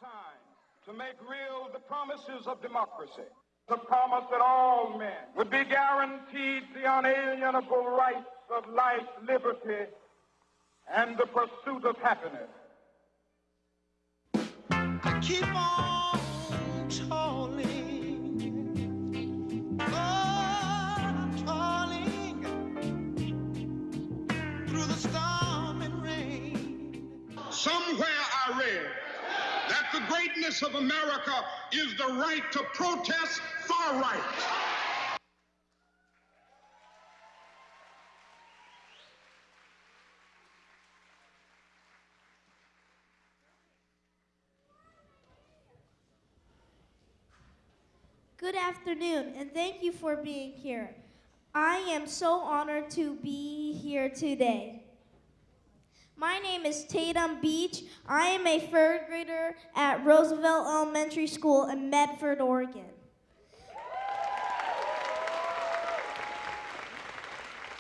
time to make real the promises of democracy. The promise that all men would be guaranteed the unalienable rights of life, liberty, and the pursuit of happiness. I keep on toiling, toiling through the storm and rain. Somewhere I read that the greatness of America is the right to protest far right. Good afternoon, and thank you for being here. I am so honored to be here today. My name is Tatum Beach. I am a third grader at Roosevelt Elementary School in Medford, Oregon.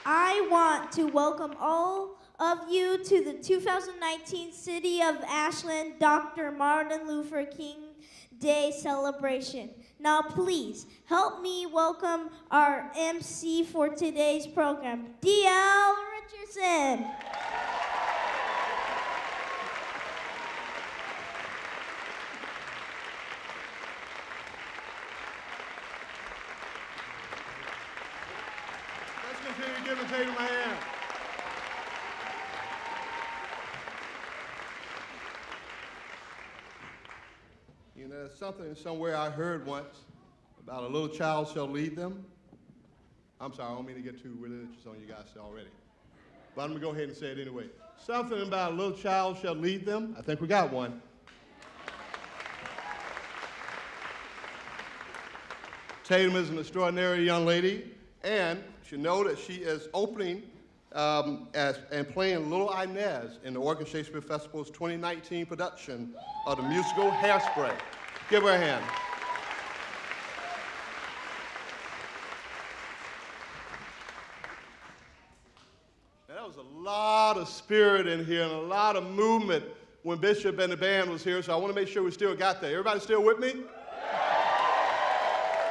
I want to welcome all of you to the 2019 City of Ashland Dr. Martin Luther King Day celebration. Now please, help me welcome our MC for today's program, D.L. Richardson. Let's continue giving Tatum a hand. You know, something somewhere I heard once about a little child shall lead them. I'm sorry, I don't mean to get too religious on you guys already. But I'm going to go ahead and say it anyway. Something about a little child shall lead them. I think we got one. Tatum is an extraordinary young lady, and you should know that she is opening and playing Little Inez in the Oregon Shakespeare Festival's 2019 production of the musical Hairspray. Give her a hand. And that was a lot of spirit in here and a lot of movement when Bishop and the band was here, so I want to make sure we still got that. Everybody still with me?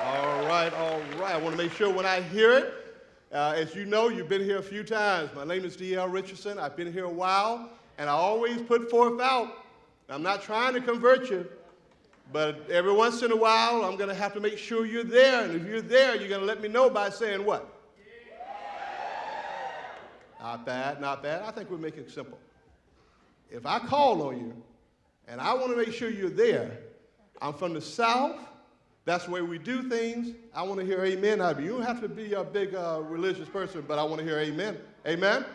All right, all right. I want to make sure when I hear it, as you know, you've been here a few times. My name is D.L. Richardson. I've been here a while, and I always put forth out. I'm not trying to convert you, but every once in a while, I'm going to have to make sure you're there. And if you're there, you're going to let me know by saying what? Yeah. Not bad, not bad. I think we'll make it simple. If I call on you, and I want to make sure you're there, I'm from the South. That's the way we do things. I want to hear amen out of you. You don't have to be a big religious person, but I want to hear amen. Amen? Amen?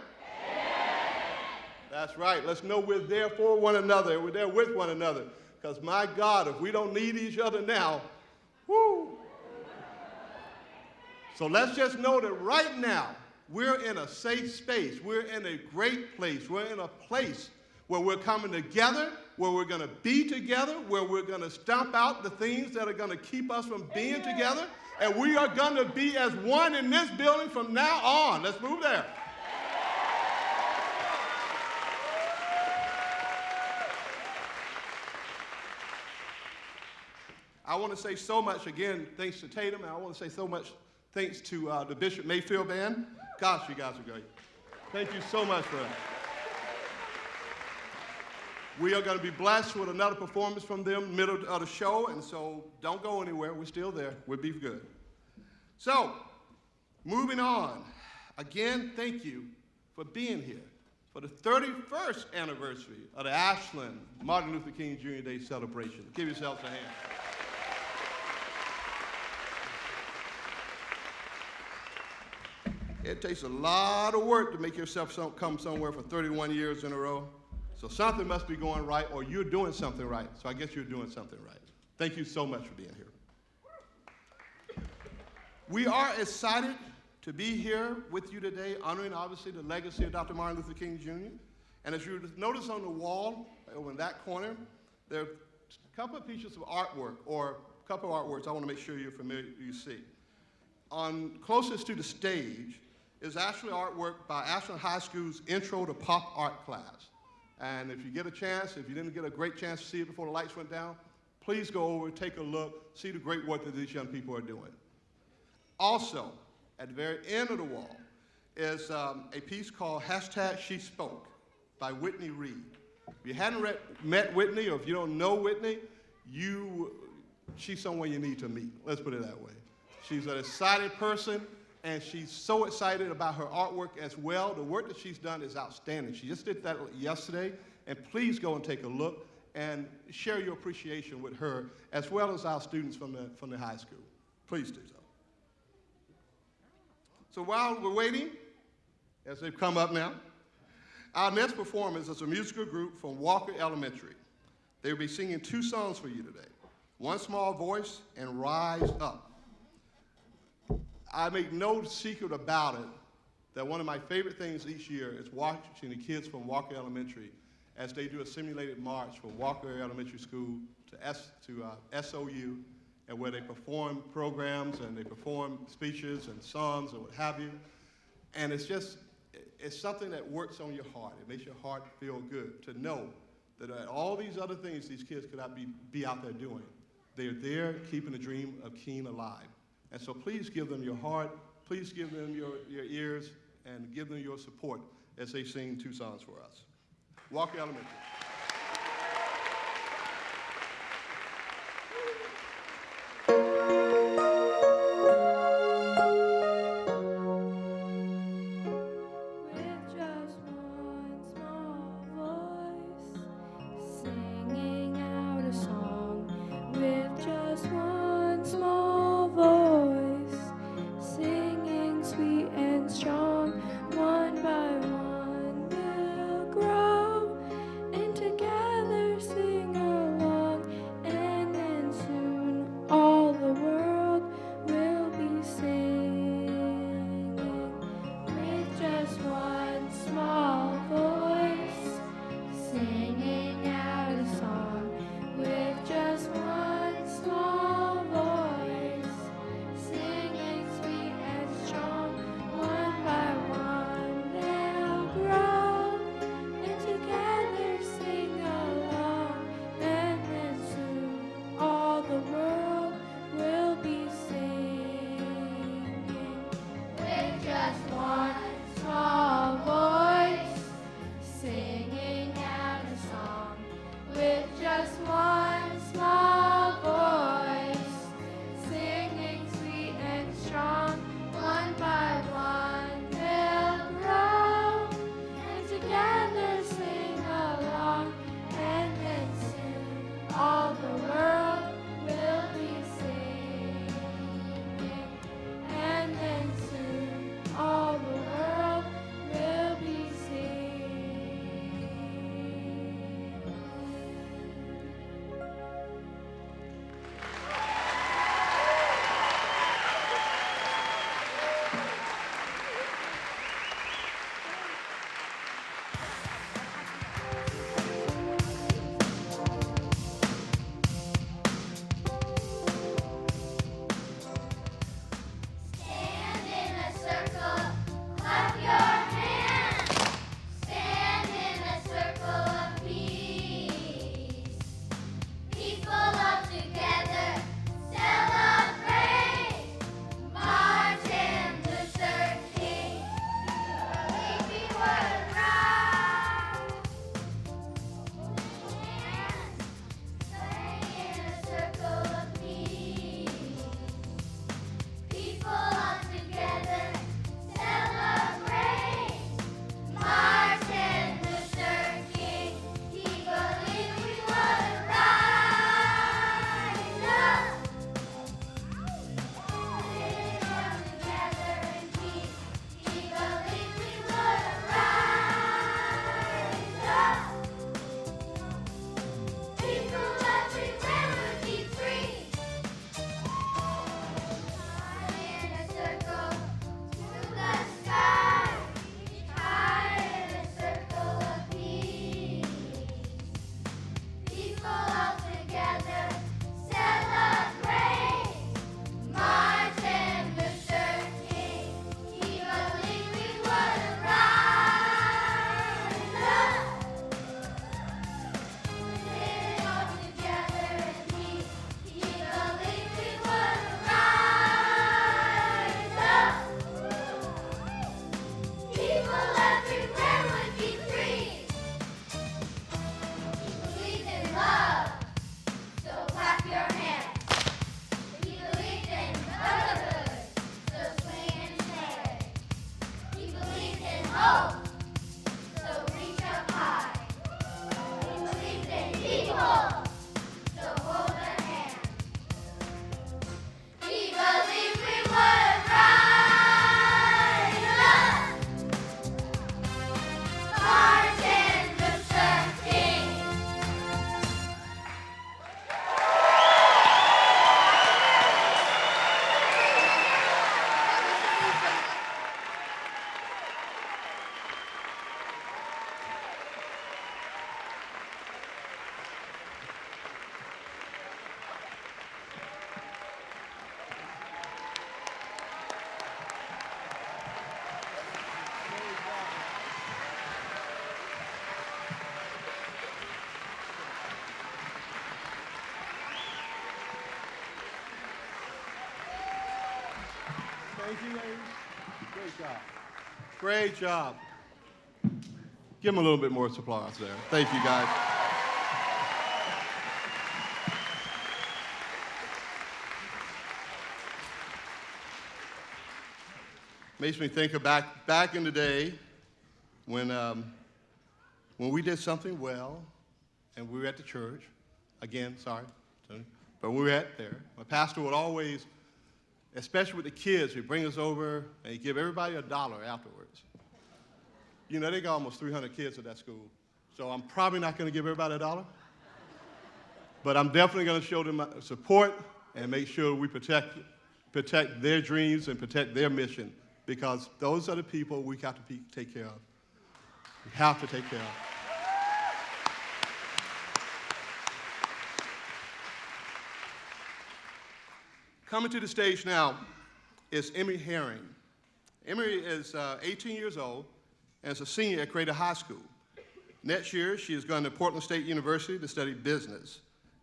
That's right. Let's know we're there for one another. We're there with one another. Because, my God, if we don't need each other now, whoo. So let's just know that right now, we're in a safe space. We're in a great place. We're in a place where we're coming together, where we're going to be together, where we're going to stomp out the things that are going to keep us from being together, and we are going to be as one in this building from now on. Let's move there. I want to say so much, again, thanks to Tatum, and I want to say so much thanks to the Bishop Mayfield Band. Gosh, you guys are great. Thank you so much for that. We are going to be blessed with another performance from them middle of the show, and so don't go anywhere. We're still there. We'll be good. So, moving on. Again, thank you for being here for the 31st anniversary of the Ashland Martin Luther King Jr. Day celebration. Give yourselves a hand. It takes a lot of work to make yourself come somewhere for 31 years in a row. So something must be going right, or you're doing something right. So I guess you're doing something right. Thank you so much for being here. We are excited to be here with you today, honoring, obviously, the legacy of Dr. Martin Luther King Jr. And as you notice on the wall over in that corner, there are a couple of pieces of artwork, or a couple of artworks I want to make sure you're familiar, you see. Closest to the stage is actually artwork by Ashland High School's Intro to Pop Art class. And if you get a chance, if you didn't get a great chance to see it before the lights went down, please go over, take a look, see the great work that these young people are doing. Also, at the very end of the wall is a piece called #SheSpoke by Whitney Reed. If you hadn't met Whitney, or if you don't know Whitney, she's someone you need to meet. Let's put it that way. She's an excited person, and she's so excited about her artwork as well. The work that she's done is outstanding. She just did that yesterday, and please go and take a look and share your appreciation with her, as well as our students from the high school. Please do so. So while we're waiting, as they've come up now, our next performance is a musical group from Walker Elementary. They will be singing 2 songs for you today, One Small Voice and Rise Up. I make no secret about it that one of my favorite things each year is watching the kids from Walker Elementary as they do a simulated march from Walker Elementary School to SOU, and where they perform programs and they perform speeches and songs and what have you. And it's something that works on your heart. It makes your heart feel good to know that all these other things these kids could not be out there doing, they're there keeping the dream of Keene alive. And so please give them your heart, please give them your ears, and give them your support as they sing 2 songs for us. Walker Elementary. One by one we'll grow Thank you, ladies. Great job. Great job. Give them a little bit more applause there. Thank you, guys. Makes me think of back in the day when we did something well and we were at the church. Again, sorry, but we were at there. My pastor would always, especially with the kids, he'd bring us over and he'd give everybody $1 afterwards. You know, they got almost 300 kids at that school, so I'm probably not going to give everybody $1, but I'm definitely going to show them support and make sure we protect their dreams and protect their mission, because those are the people we have to take care of. We have to take care of. Coming to the stage now is Emory Herring. Emory is 18 years old and is a senior at Crater High School. Next year, she is going to Portland State University to study business.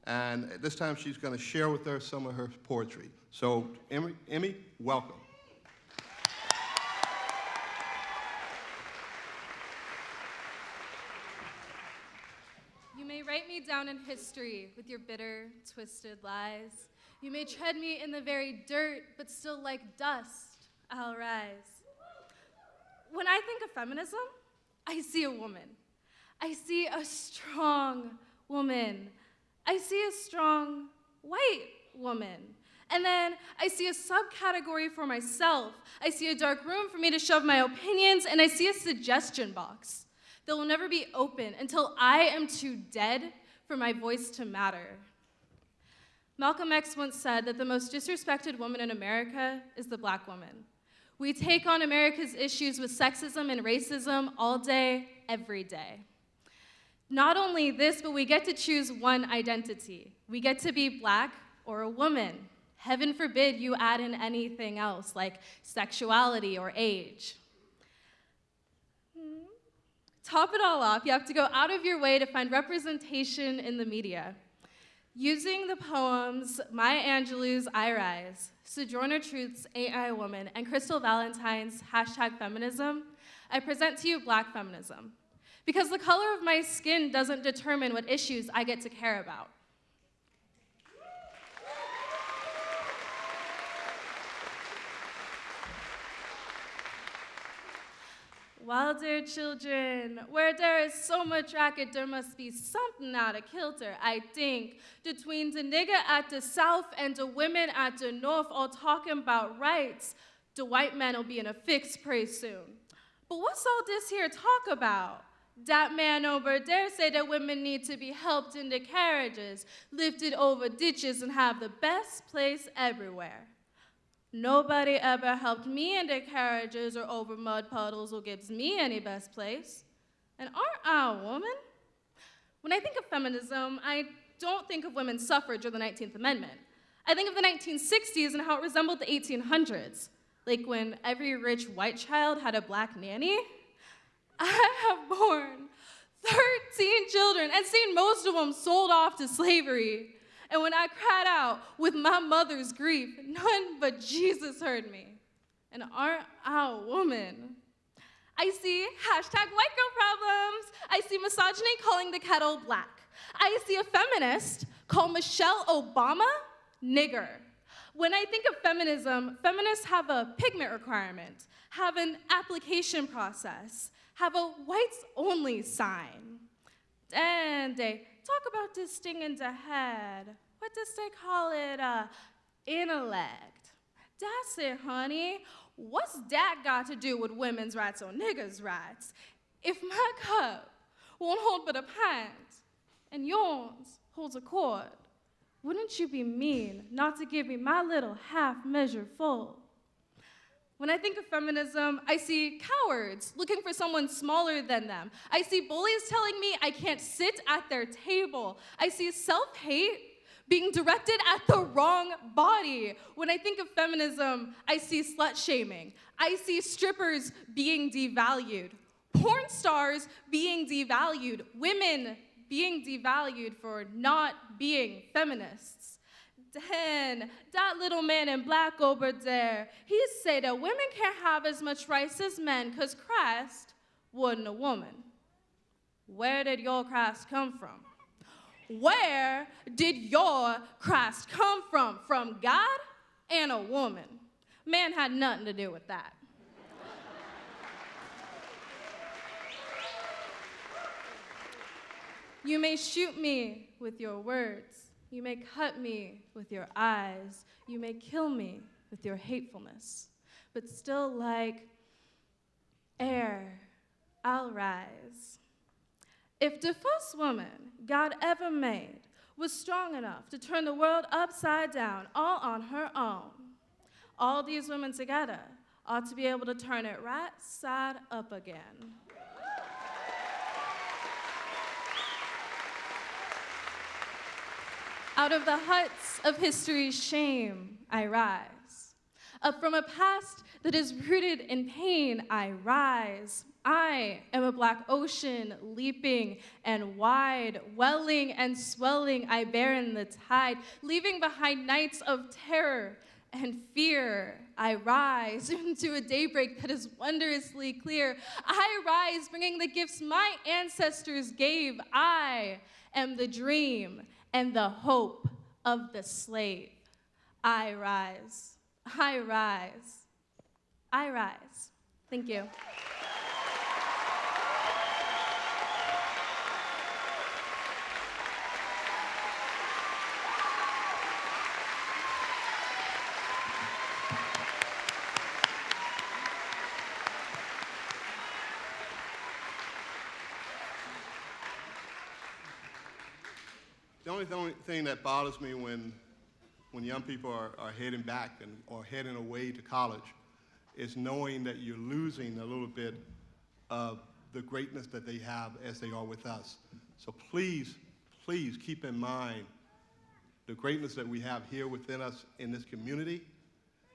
And at this time, she's going to share with us some of her poetry. So, Emmy, welcome. You may write me down in history with your bitter, twisted lies. You may tread me in the very dirt, but still like dust, I'll rise. When I think of feminism, I see a woman. I see a strong woman. I see a strong white woman. And then I see a subcategory for myself. I see a dark room for me to shove my opinions, and I see a suggestion box that will never be open until I am too dead for my voice to matter. Malcolm X once said that the most disrespected woman in America is the black woman. We take on America's issues with sexism and racism all day, every day. Not only this, but we get to choose one identity. We get to be black or a woman. Heaven forbid you add in anything else, like sexuality or age. Top it all off, you have to go out of your way to find representation in the media. Using the poems Maya Angelou's I Rise, Sojourner Truth's Ain't I a Woman, and Crystal Valentine's #feminism, I present to you black feminism. Because the color of my skin doesn't determine what issues I get to care about. Well, dear children, where there is so much racket, there must be something out of kilter, I think, between the nigger at the south and the women at the north all talking about rights. The white man will be in a fix pretty soon. But what's all this here talk about? That man over there say that women need to be helped in the carriages, lifted over ditches, and have the best place everywhere. Nobody ever helped me in the carriages or over mud puddles or gives me any best place. And aren't I a woman? When I think of feminism, I don't think of women's suffrage or the 19th Amendment. I think of the 1960s and how it resembled the 1800s, like when every rich white child had a black nanny. I have borne 13 children and seen most of them sold off to slavery. And when I cried out with my mother's grief, none but Jesus heard me. And aren't I a woman? I see #white girl problems. I see misogyny calling the kettle black. I see a feminist call Michelle Obama nigger. When I think of feminism, feminists have a pigment requirement, have an application process, have a whites-only sign. And they talk about this thing in the head. What does they call it? Intellect. That's it, honey. What's that got to do with women's rights or niggers' rights? If my cup won't hold but a pint, and yours holds a quart, wouldn't you be mean not to give me my little half measure full? When I think of feminism, I see cowards looking for someone smaller than them. I see bullies telling me I can't sit at their table. I see self-hate being directed at the wrong body. When I think of feminism, I see slut-shaming. I see strippers being devalued, porn stars being devalued, women being devalued for not being feminists. Dan, that little man in black over there, he say that women can't have as much rights as men because Christ wasn't a woman. Where did your Christ come from? Where did your Christ come from? From God and a woman. Man had nothing to do with that. You may shoot me with your words. You may cut me with your eyes. You may kill me with your hatefulness. But still, like air, I'll rise. If the first woman God ever made was strong enough to turn the world upside down all on her own, all these women together ought to be able to turn it right side up again. Out of the huts of history's shame, I rise. Up from a past that is rooted in pain, I rise. I am a black ocean, leaping and wide, welling and swelling, I bear in the tide, leaving behind nights of terror and fear. I rise into a daybreak that is wondrously clear. I rise, bringing the gifts my ancestors gave. I am the dream and the hope of the slave. I rise, I rise, I rise. Thank you. The only thing that bothers me when young people are heading back or heading away to college is knowing that you're losing a little bit of the greatness that they have as they are with us. So please, please keep in mind the greatness that we have here within us in this community.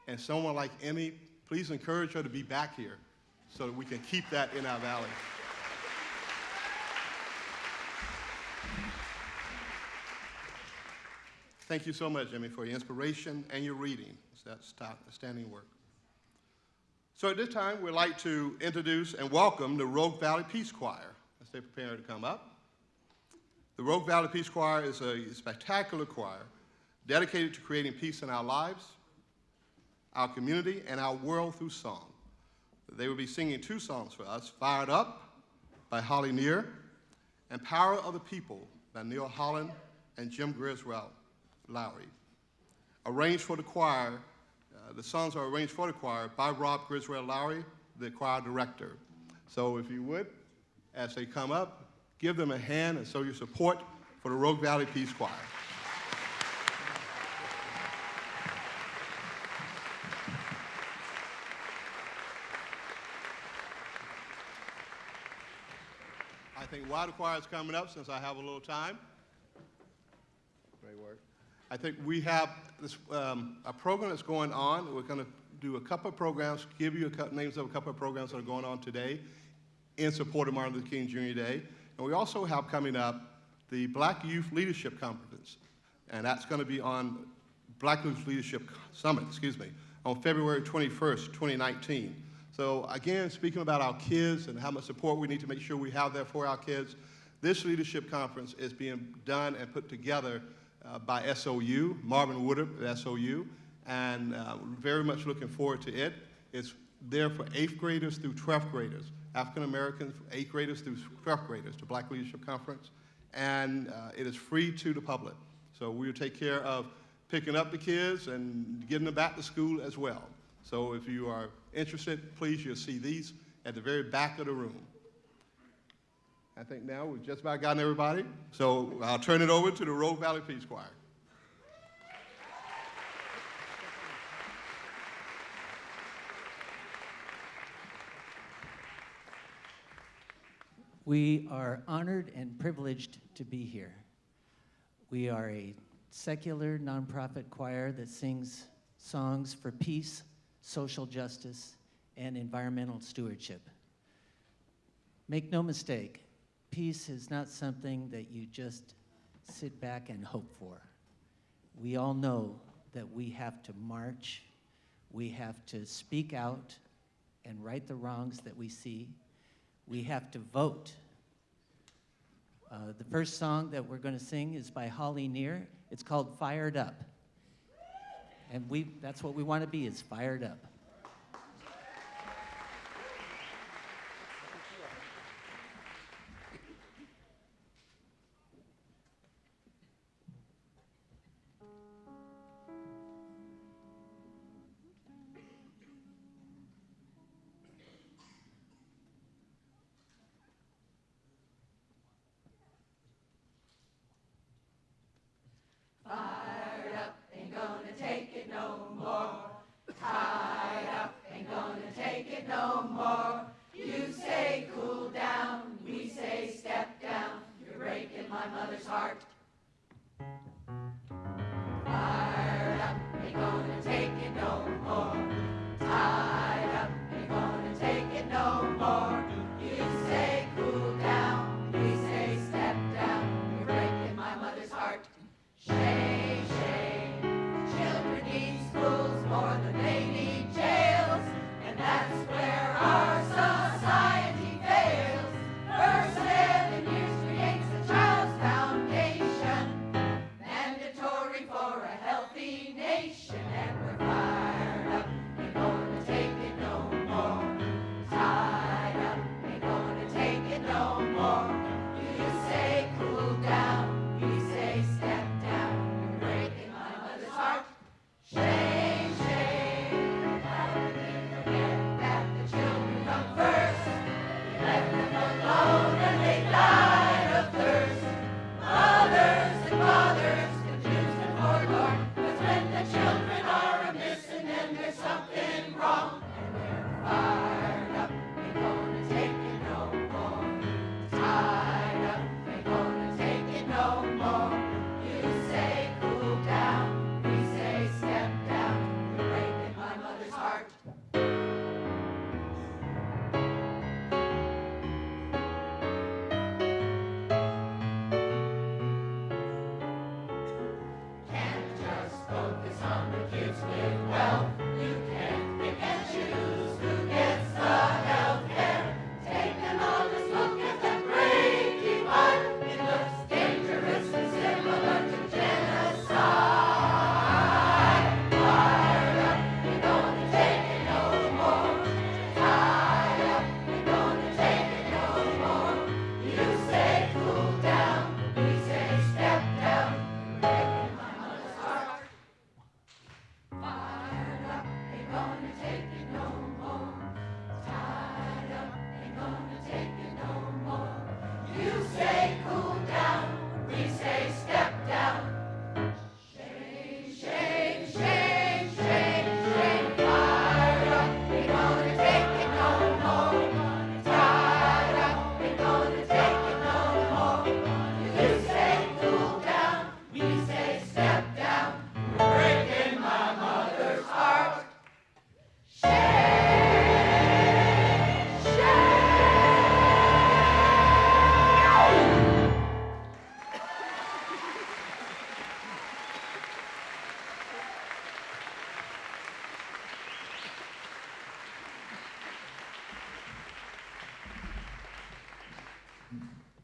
And someone like Emmy, please encourage her to be back here so that we can keep that in our valley. Thank you so much, Emmy, for your inspiration and your reading. That's outstanding work. So at this time, we'd like to introduce and welcome the Rogue Valley Peace Choir as they prepare to come up. The Rogue Valley Peace Choir is a spectacular choir dedicated to creating peace in our lives, our community, and our world through song. They will be singing two songs for us, Fired Up by Holly Neer and Power of the People by Neil Holland and Jim Griswold Lowry. Arranged for the choir, the songs are arranged for the choir by Rob Griswold Lowry, the choir director. So if you would, as they come up, give them a hand and show your support for the Rogue Valley Peace Choir. I think while the choir is coming up, since I have a little time, great work. I think we have this, a program that's going on. We're going to do a couple of programs, give you names of a couple of programs that are going on today in support of Martin Luther King Jr. Day. And we also have coming up the Black Youth Leadership Conference. And that's going to be on Black Youth Leadership Summit, on February 21st, 2019. So again, speaking about our kids and how much support we need to make sure we have there for our kids, this leadership conference is being done and put together by SOU, Marvin Woodard at SOU, and very much looking forward to it. It's there for 8th graders through 12th graders, African Americans, 8th graders through 12th graders, the Black Leadership Conference, and it is free to the public. So we'll take care of picking up the kids and getting them back to school as well. So if you are interested, please, you'll see these at the very back of the room. I think now we've just about gotten everybody. So I'll turn it over to the Rogue Valley Peace Choir. We are honored and privileged to be here. We are a secular nonprofit choir that sings songs for peace, social justice, and environmental stewardship. Make no mistake, peace is not something that you just sit back and hope for. we all know that we have to march, we have to speak out and right the wrongs that we see. We have to vote. The first song that we're going to sing is by Holly Near. It's called Fired Up. And that's what we want to be, is fired up.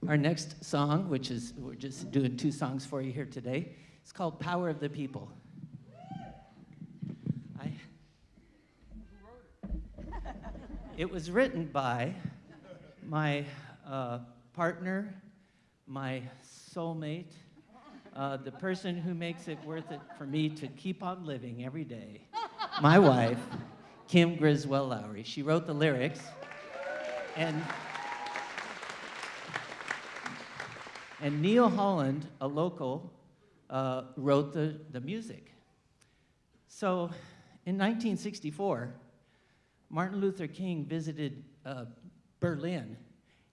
Our next song, which is, we're just doing 2 songs for you here today, it's called Power of the People. It was written by my partner, my soulmate, the person who makes it worth it for me to keep on living every day, my wife, Kim Griswell Lowry. She wrote the lyrics, and Neil Holland, a local, wrote the music. So in 1964, Martin Luther King visited Berlin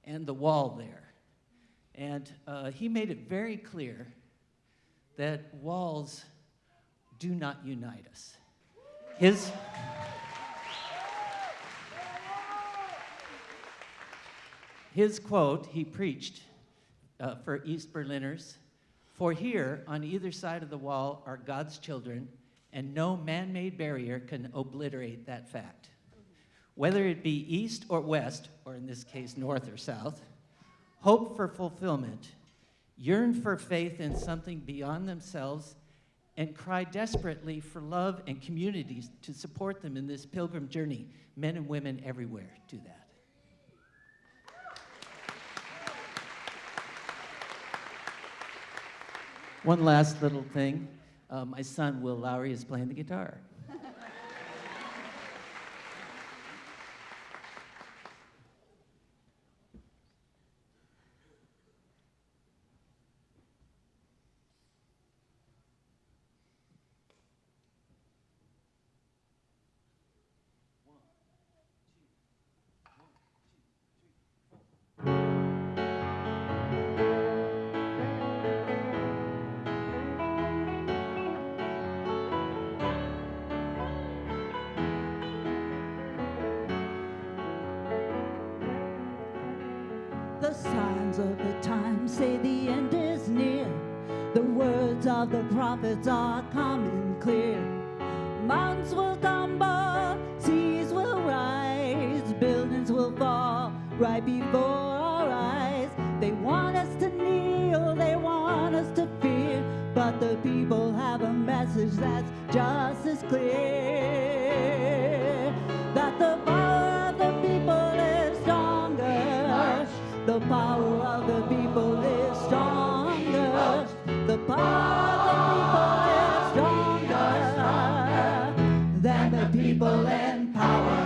and the wall there. And he made it very clear that walls do not unite us. His quote, he preached for East Berliners, For here, on either side of the wall, are God's children, and no man-made barrier can obliterate that fact. Whether it be east or west, or in this case, north or south, hope for fulfillment, yearn for faith in something beyond themselves, and cry desperately for love and communities to support them in this pilgrim journey. Men and women everywhere do that. One last little thing. My son, Will Lowry, is playing the guitar. The signs of the times say the end is near. The words of the prophets are coming clear. Mountains will tumble, seas will rise, buildings will fall right before our eyes. They want us to kneel, they want us to fear, but the people have a message that's just as clear. That the power of the people is stronger. The power of the people is stronger. The power of the people is stronger than the people in power.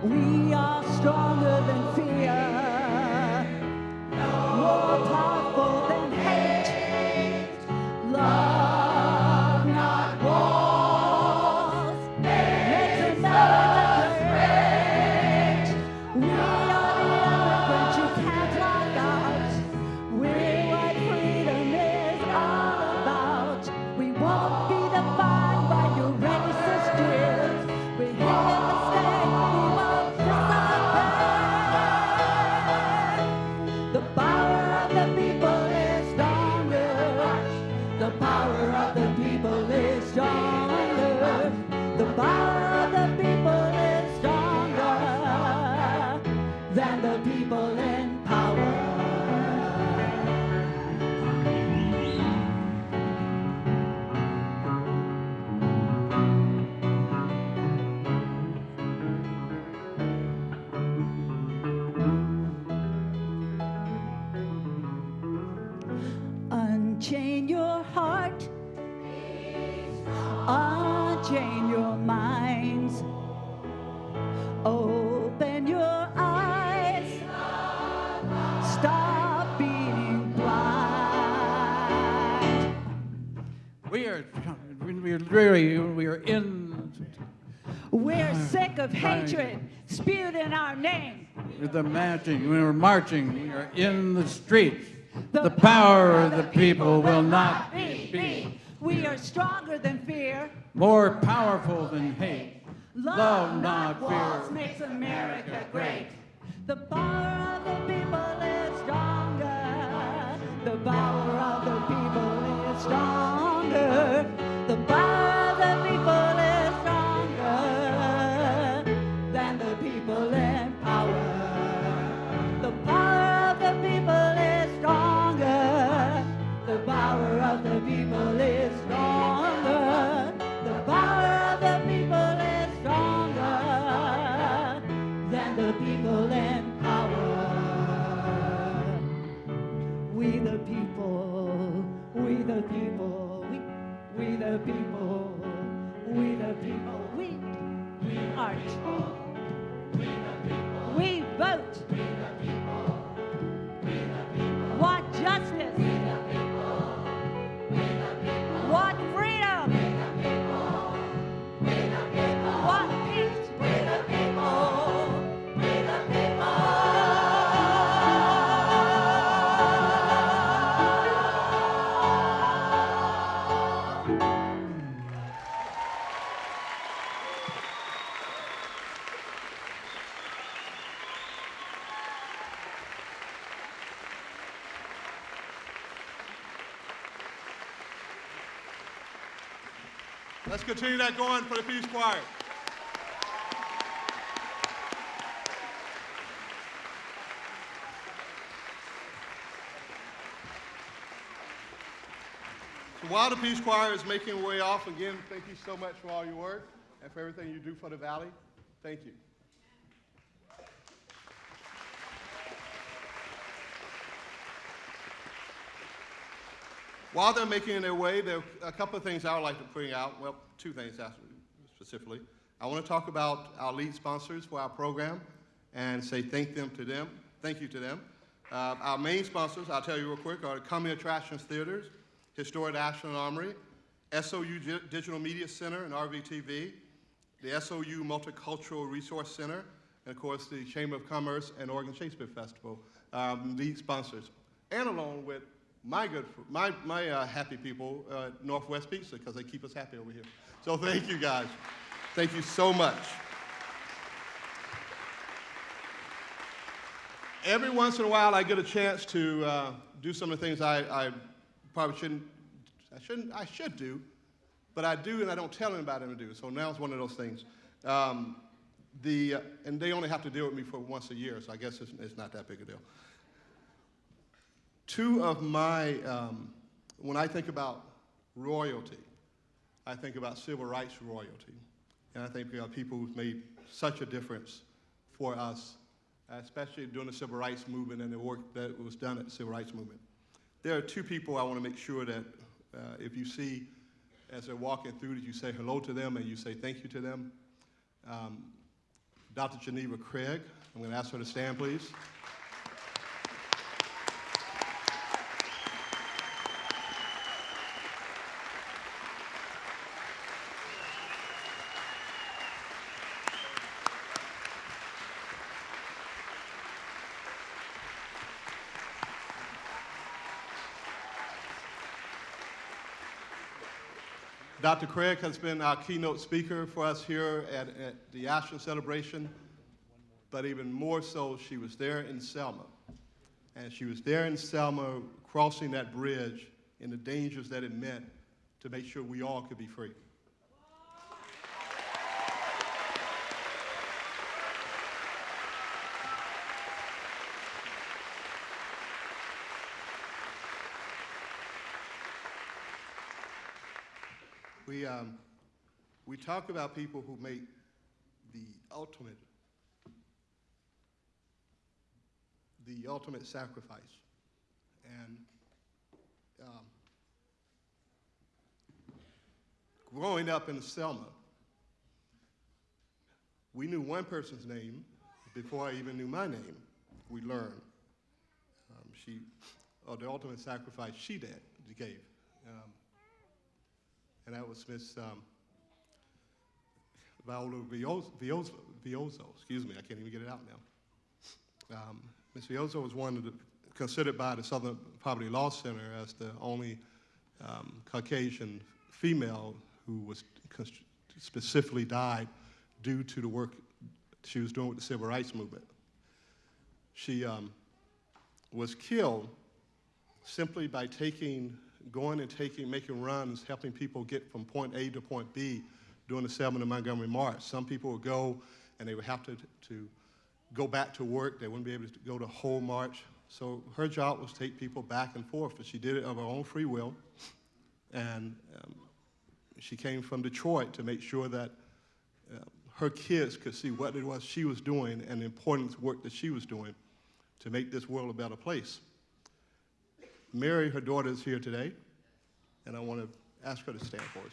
We are stronger than fear, more powerful than hate. Love, not wars, makes America great. We are the eloquent you can't lock out. We're what freedom is all about. We won't be defined by your racist jeers. We're here to stay, we won't disappear. The power of the people is stronger. The power of the people is stronger. The power of the people is stronger than the people in power. Unchain your heart, unchain your minds, open your eyes, stop being blind. We are in We're sick of hatred spewed in our name. the marching, we are marching, we are in the streets. The power of the people will not be beat. We are stronger than fear. More powerful than hate. Love, not walls, fear. makes America great. The power of the people is stronger. The power of the people is stronger. The power of the people is stronger than the people in power. The power of the people is stronger. The power of the people is stronger. The power of the people is stronger than the people in power. We the people, we the people, we the people, we the people, we march, we vote, want justice, want freedom, want peace, we the people, we the people. Let's continue that going for the Peace Choir. So while the Peace Choir is making way off, again, thank you so much for all your work and for everything you do for the Valley. Thank you. While they're making their way, there are a couple of things I would like to bring out. Well, two things specifically. I want to talk about our lead sponsors for our program and say thank you to them. Our main sponsors, I'll tell you real quick, are the Coming Attractions Theaters, Historic Ashland Armory, SOU Digital Media Center and RVTV, the SOU Multicultural Resource Center, and of course the Chamber of Commerce and Oregon Shakespeare Festival, lead sponsors, and along with my happy people, Northwest Pizza, because they keep us happy over here. So thank you guys. Thank you so much. Every once in a while I get a chance to do some of the things I probably I should do, but I do and I don't tell anybody to do. So now it's one of those things. And they only have to deal with me for once a year, so I guess it's not that big a deal. Two of my, when I think about royalty, I think about civil rights royalty. And I think about people who've made such a difference for us, especially during the civil rights movement and the work that was done at the civil rights movement. There are two people I want to make sure that if you see as they're walking through that you say hello to them and you say thank you to them. Dr. Geneva Craig, I'm going to ask her to stand, please. Dr. Craig has been our keynote speaker for us here at the Ashland celebration, but even more so, she was there in Selma. And she was there in Selma crossing that bridge and the dangers that it meant to make sure we all could be free. We talk about people who make the ultimate sacrifice. And growing up in Selma, we knew one person's name before I even knew my name. We learned the ultimate sacrifice she gave. And that was Miss Viola Viozo. Excuse me, I can't even get it out now. Miss Viozo was considered by the Southern Poverty Law Center as the only Caucasian female who was specifically died due to the work she was doing with the civil rights movement. She was killed simply by making runs, helping people get from point A to point B during the Selma and Montgomery March. Some people would go and they would have to go back to work. They wouldn't be able to go the whole march. So her job was to take people back and forth, but she did it of her own free will. And she came from Detroit to make sure that her kids could see what it was she was doing and the important work that she was doing to make this world a better place. Mary, her daughter, is here today, and I want to ask her to stand for us.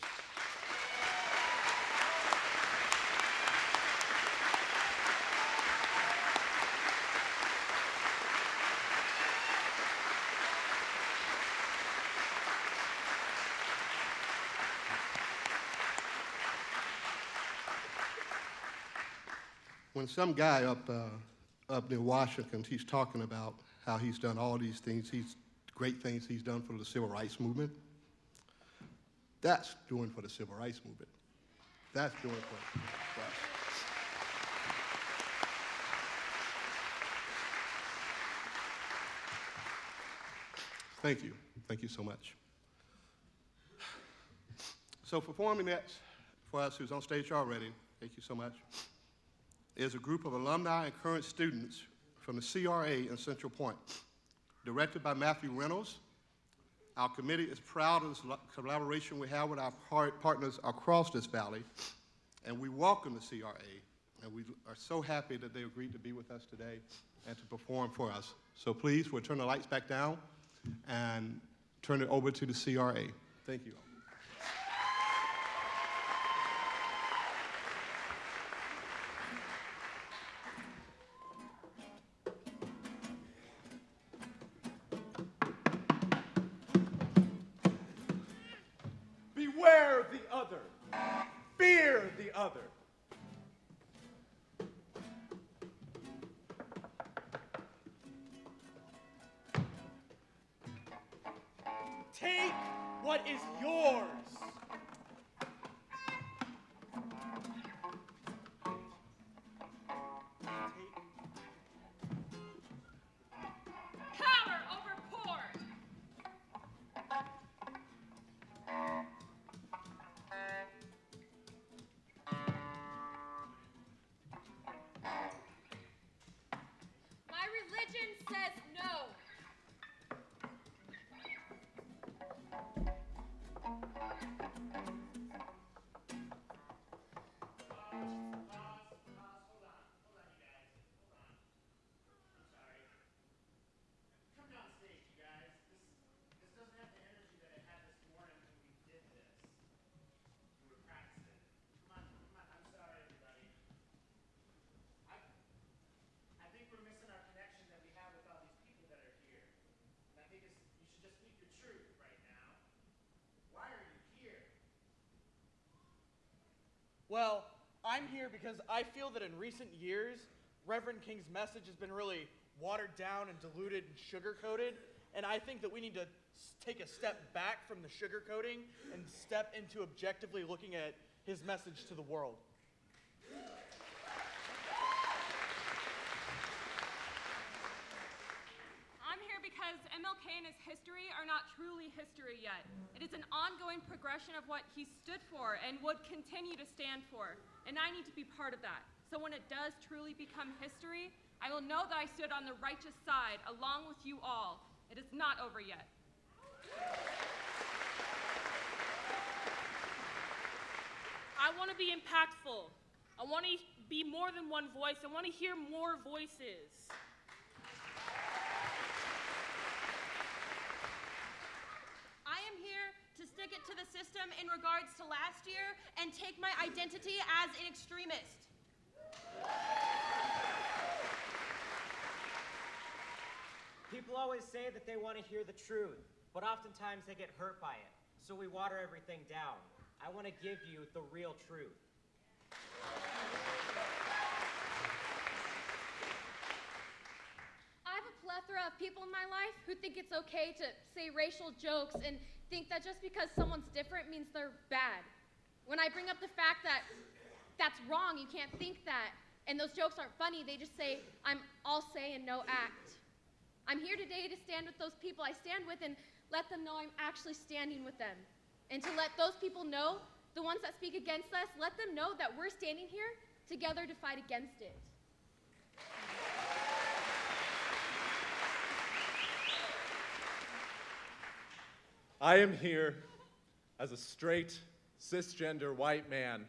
When some guy up near Washington, he's talking about how he's done all these things, great things he's done for the civil rights movement. That's doing for the civil rights movement. That's doing for us. Thank you. Thank you so much. So performing next for us, who's on stage already, thank you so much, is a group of alumni and current students from the CRA in Central Point, directed by Matthew Reynolds. Our committee is proud of this collaboration we have with our partners across this valley, and we welcome the CRA, and we are so happy that they agreed to be with us today and to perform for us. So please, we'll turn the lights back down and turn it over to the CRA. Thank you. Beware the other. Fear the other. Take what is yours. Power over poor. My religion says no. Well, I'm here because I feel that in recent years, Reverend King's message has been really watered down and diluted and sugar-coated, and I think that we need to take a step back from the sugar-coating and step into objectively looking at his message to the world. I'm here because MLK and his history are not truly history yet. It is an ongoing progression of what he stood for and would continue to stand for, and I need to be part of that. So when it does truly become history, I will know that I stood on the righteous side along with you all. It is not over yet. I want to be impactful. I want to be more than one voice. I want to hear more voices. I am here to stick it to the system in regards to last year and take my identity as an extremist. People always say that they want to hear the truth, but oftentimes they get hurt by it. So we water everything down. I want to give you the real truth. I have a plethora of people in my life who think it's okay to say racial jokes and think that just because someone's different means they're bad. When I bring up the fact that that's wrong, you can't think that, and those jokes aren't funny, they just say, I'm all say and no act. I'm here today to stand with those people I stand with and let them know I'm actually standing with them. And to let those people know, the ones that speak against us, let them know that we're standing here together to fight against it. I am here as a straight, cisgender white man,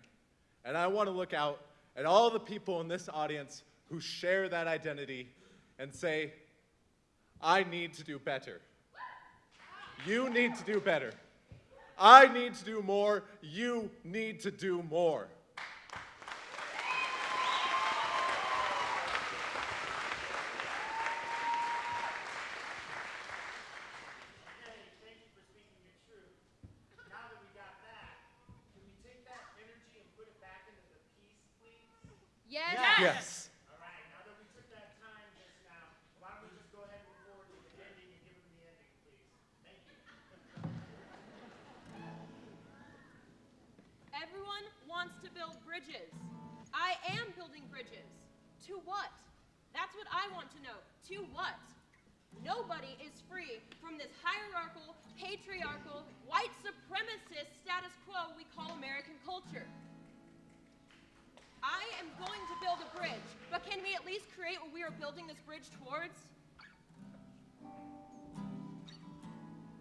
and I want to look out at all the people in this audience who share that identity and say, I need to do better. You need to do better. I need to do more. You need to do more. Yes? Yes. All right, now that we took that time just now, why don't we just go ahead and move forward to the ending and give them the ending, please? Thank you. Everyone wants to build bridges. I am building bridges. To what? That's what I want to know. To what? Nobody is free from this hierarchical, patriarchal, white supremacist status quo we call American culture. am going to build a bridge, but can we at least create what we are building this bridge towards?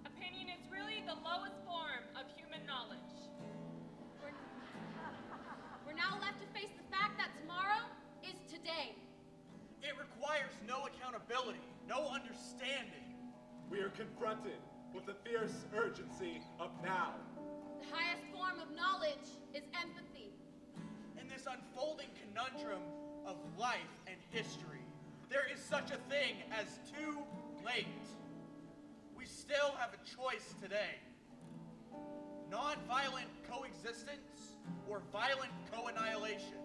Opinion is really the lowest form of human knowledge. We're now left to face the fact that tomorrow is today. It requires no accountability, no understanding. We are confronted with the fierce urgency of now. The highest form of knowledge is empathy. In this unfolding conundrum of life and history, there is such a thing as too late. We still have a choice today. Non-violent coexistence or violent co-annihilation.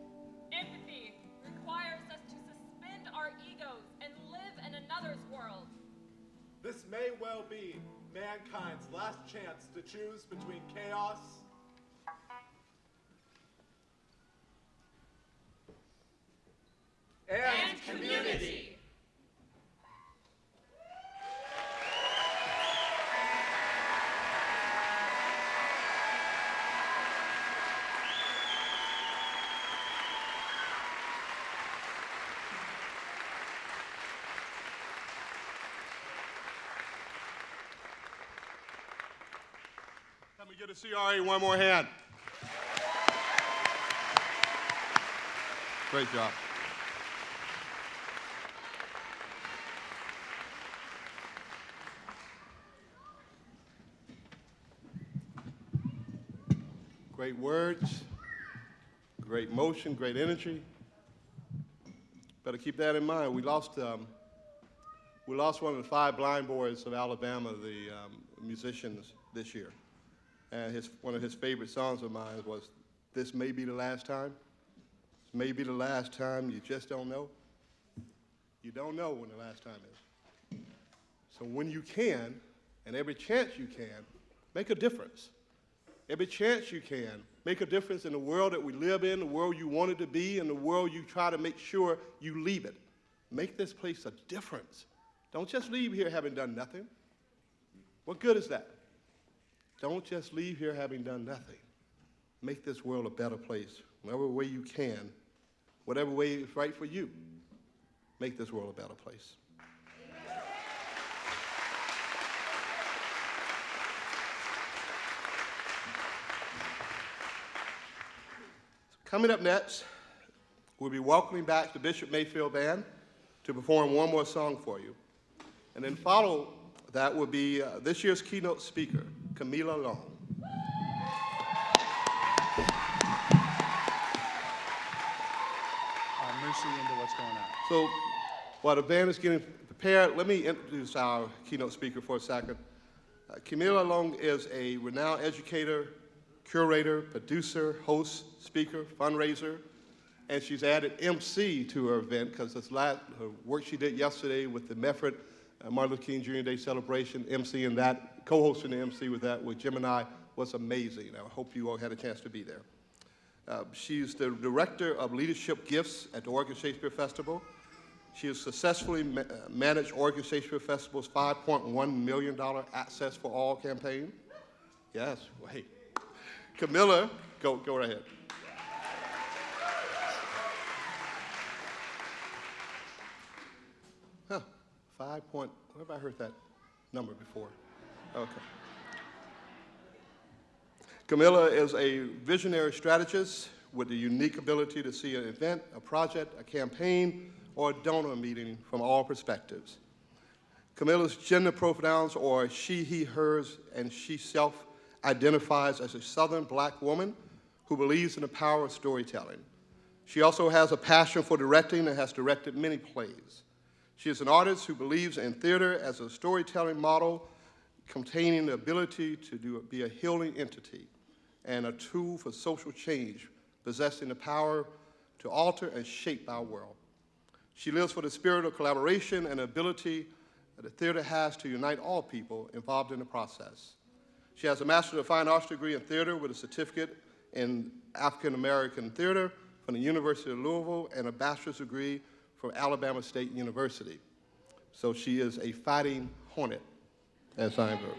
Empathy requires us to suspend our egos and live in another's world. This may well be mankind's last chance to choose between chaos and community. Let me give the CRA one more hand. Great job. Great words, great motion, great energy. Better keep that in mind. We lost one of the 5 blind boys of Alabama, the musicians, this year. And one of his favorite songs of mine was, "This may be the last time. This may be the last time, you just don't know." You don't know when the last time is. So when you can, and every chance you can, make a difference. Every chance you can, make a difference in the world that we live in, the world you want it to be, and the world you try to make sure you leave it. Make this place a difference. Don't just leave here having done nothing. What good is that? Don't just leave here having done nothing. Make this world a better place. Whatever way you can, whatever way is right for you, make this world a better place. Coming up next, we'll be welcoming back the Bishop Mayfield Band to perform one more song for you. And then follow that will be this year's keynote speaker, Camila Long. Mercy into what's going on. So while the band is getting prepared, let me introduce our keynote speaker for a second. Camila Long is a renowned educator, curator, producer, host, speaker, fundraiser, and she's added MC to her event because her work she did yesterday with the Medford Martin Luther King Jr. Day celebration, MC and that, co-hosting the MC with that with Gemini was amazing. I hope you all had a chance to be there. She's the director of leadership gifts at the Oregon Shakespeare Festival. She has successfully managed Oregon Shakespeare Festival's $5.1 million Access for All campaign. Yes, wait. Camila, go right ahead. Huh, 5 point, where have I heard that number before? Okay. Camila is a visionary strategist with the unique ability to see an event, a project, a campaign, or a donor meeting from all perspectives. Camila's gender pronouns are she, he, hers, and she self-identifies as a Southern black woman who believes in the power of storytelling. She also has a passion for directing and has directed many plays. She is an artist who believes in theater as a storytelling model containing the ability to be a healing entity and a tool for social change, possessing the power to alter and shape our world. She lives for the spirit of collaboration and ability that the theater has to unite all people involved in the process. She has a Master of Fine Arts degree in theater with a certificate in African American theater from the University of Louisville and a bachelor's degree from Alabama State University. So she is a fighting hornet, as I'm heard.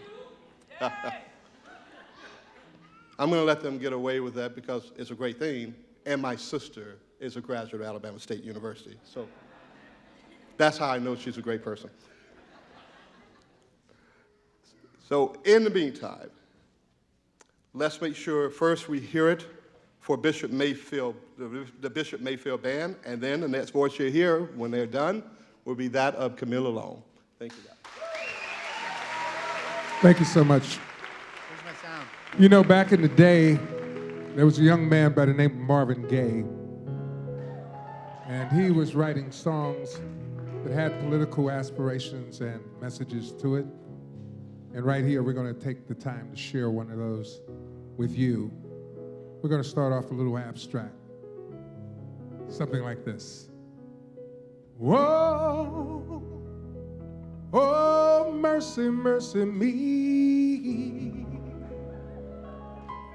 I'm going to let them get away with that because it's a great thing, and my sister is a graduate of Alabama State University. So that's how I know she's a great person. So in the meantime, let's make sure first we hear it for Bishop Mayfield, the Bishop Mayfield Band, and then the next voice you hear when they're done will be that of Camilla Long. Thank you, guys. Thank you so much. Where's my sound? You know, back in the day, there was a young man by the name of Marvin Gaye, and he was writing songs that had political aspirations and messages to it. And right here, we're going to take the time to share one of those with you. We're going to start off a little abstract. Something like this. Whoa, oh, mercy, mercy me.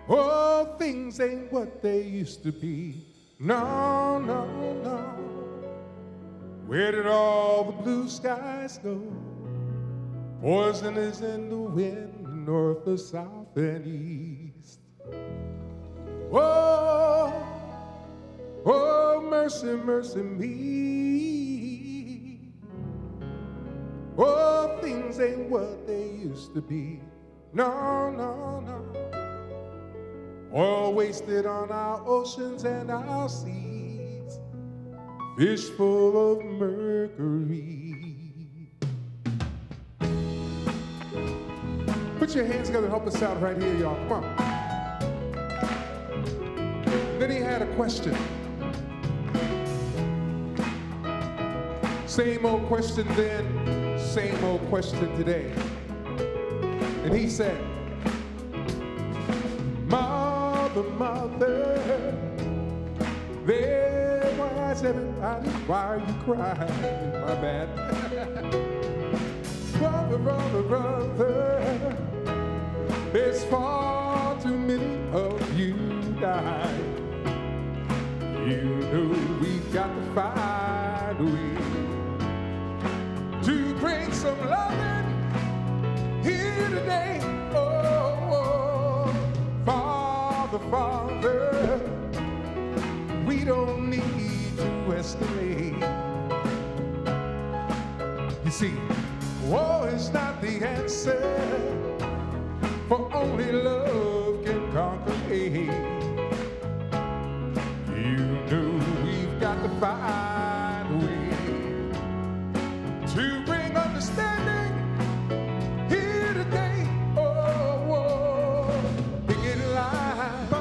Oh, things ain't what they used to be. No, no, no. Where did all the blue skies go? Poison is in the wind, north, the south, and east. Oh, oh, mercy, mercy me. Oh, things ain't what they used to be. No, no, no. Oil wasted on our oceans and our seas. Fish full of mercury. Put your hands together and help us out right here, y'all. Come on. Then he had a question. Same old question then, same old question today. And he said, Mother, mother, there was everybody, why are you crying? My bad. Brother, brother, brother, there's far too many of you die. You know we've got to find a way to bring some loving here today. Oh, oh, Father, Father, we don't need to escalate. You see, war is not the answer, for only love can conquer hate. You know we've got to find a way to bring understanding here today. Oh, oh. Picket lines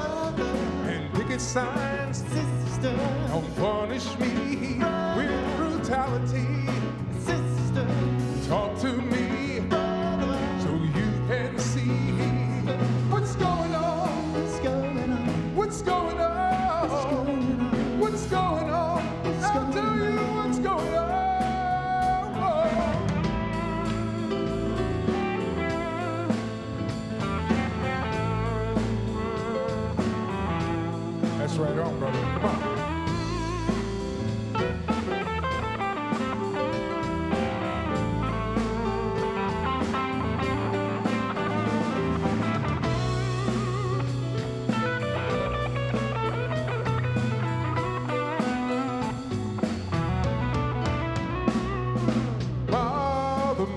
and picket signs, sister. Don't punish me with brutality, sister. Talk to me so you can see what's going on. What's going on? What's going on? What's going on? I'll tell you what's going on. That's right on, brother. Come on.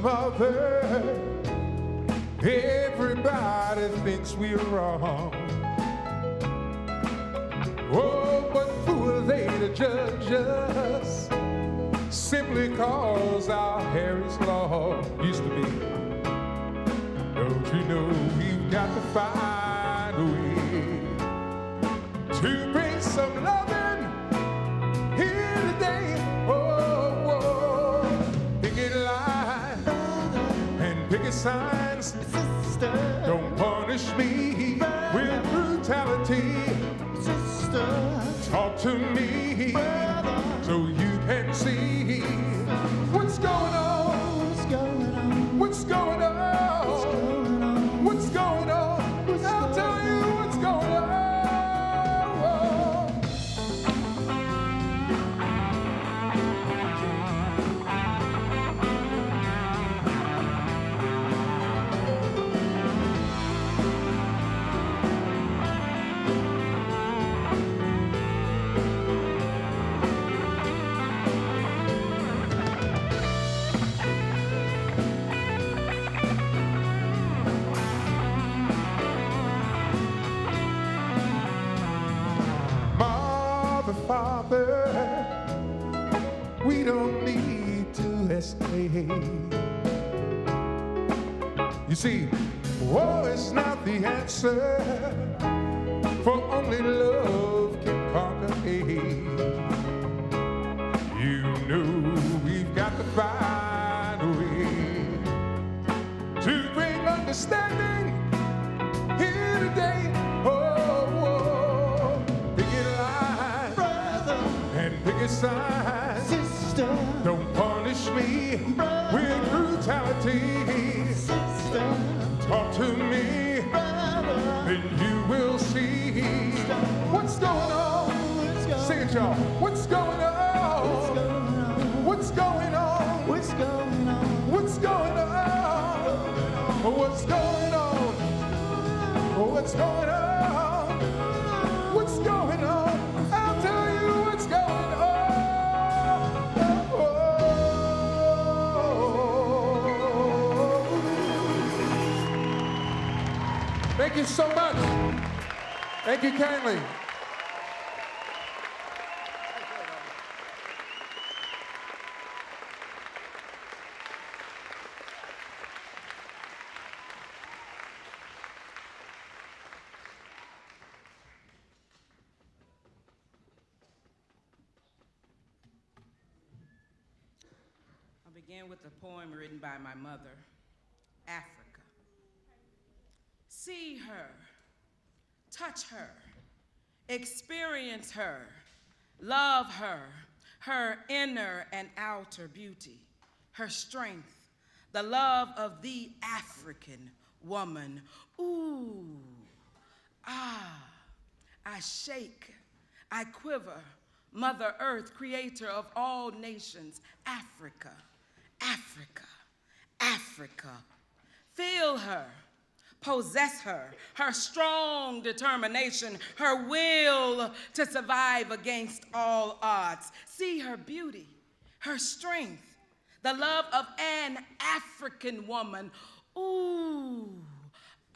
Mother, everybody thinks we're wrong. Oh, but who are they to judge us? Simply cause our hair is long. Used to be. Don't you know we've got to find a way to bring some loving here today. Oh, oh, picket line and picket signs, sister. Don't punish me with brutality, sister. Talk to me, brother, so you can see what's going on. What's going on? What's going on? What's going on? I'll tell you what's going on. You see, war is not the answer, for only love can conquer hate. You know we've got to find a way to bring understanding here today. Oh, picket line, brother, and picket sign, sister. Don't punish me with brutality, sister. Talk to me, brother, then you will see what's going on. Sing it, y'all. What's going on? What's going on? What's going on? What's going on? What's going on? What's going on? What's going on? I'll tell you what's going on. Thank you so much. Thank you kindly. Begin with a poem written by my mother, Africa. See her, touch her, experience her, love her, her inner and outer beauty, her strength, the love of the African woman. Ooh, ah, I shake, I quiver, Mother Earth, creator of all nations, Africa. Africa, Africa. Feel her, possess her, her strong determination, her will to survive against all odds. See her beauty, her strength, the love of an African woman. Ooh,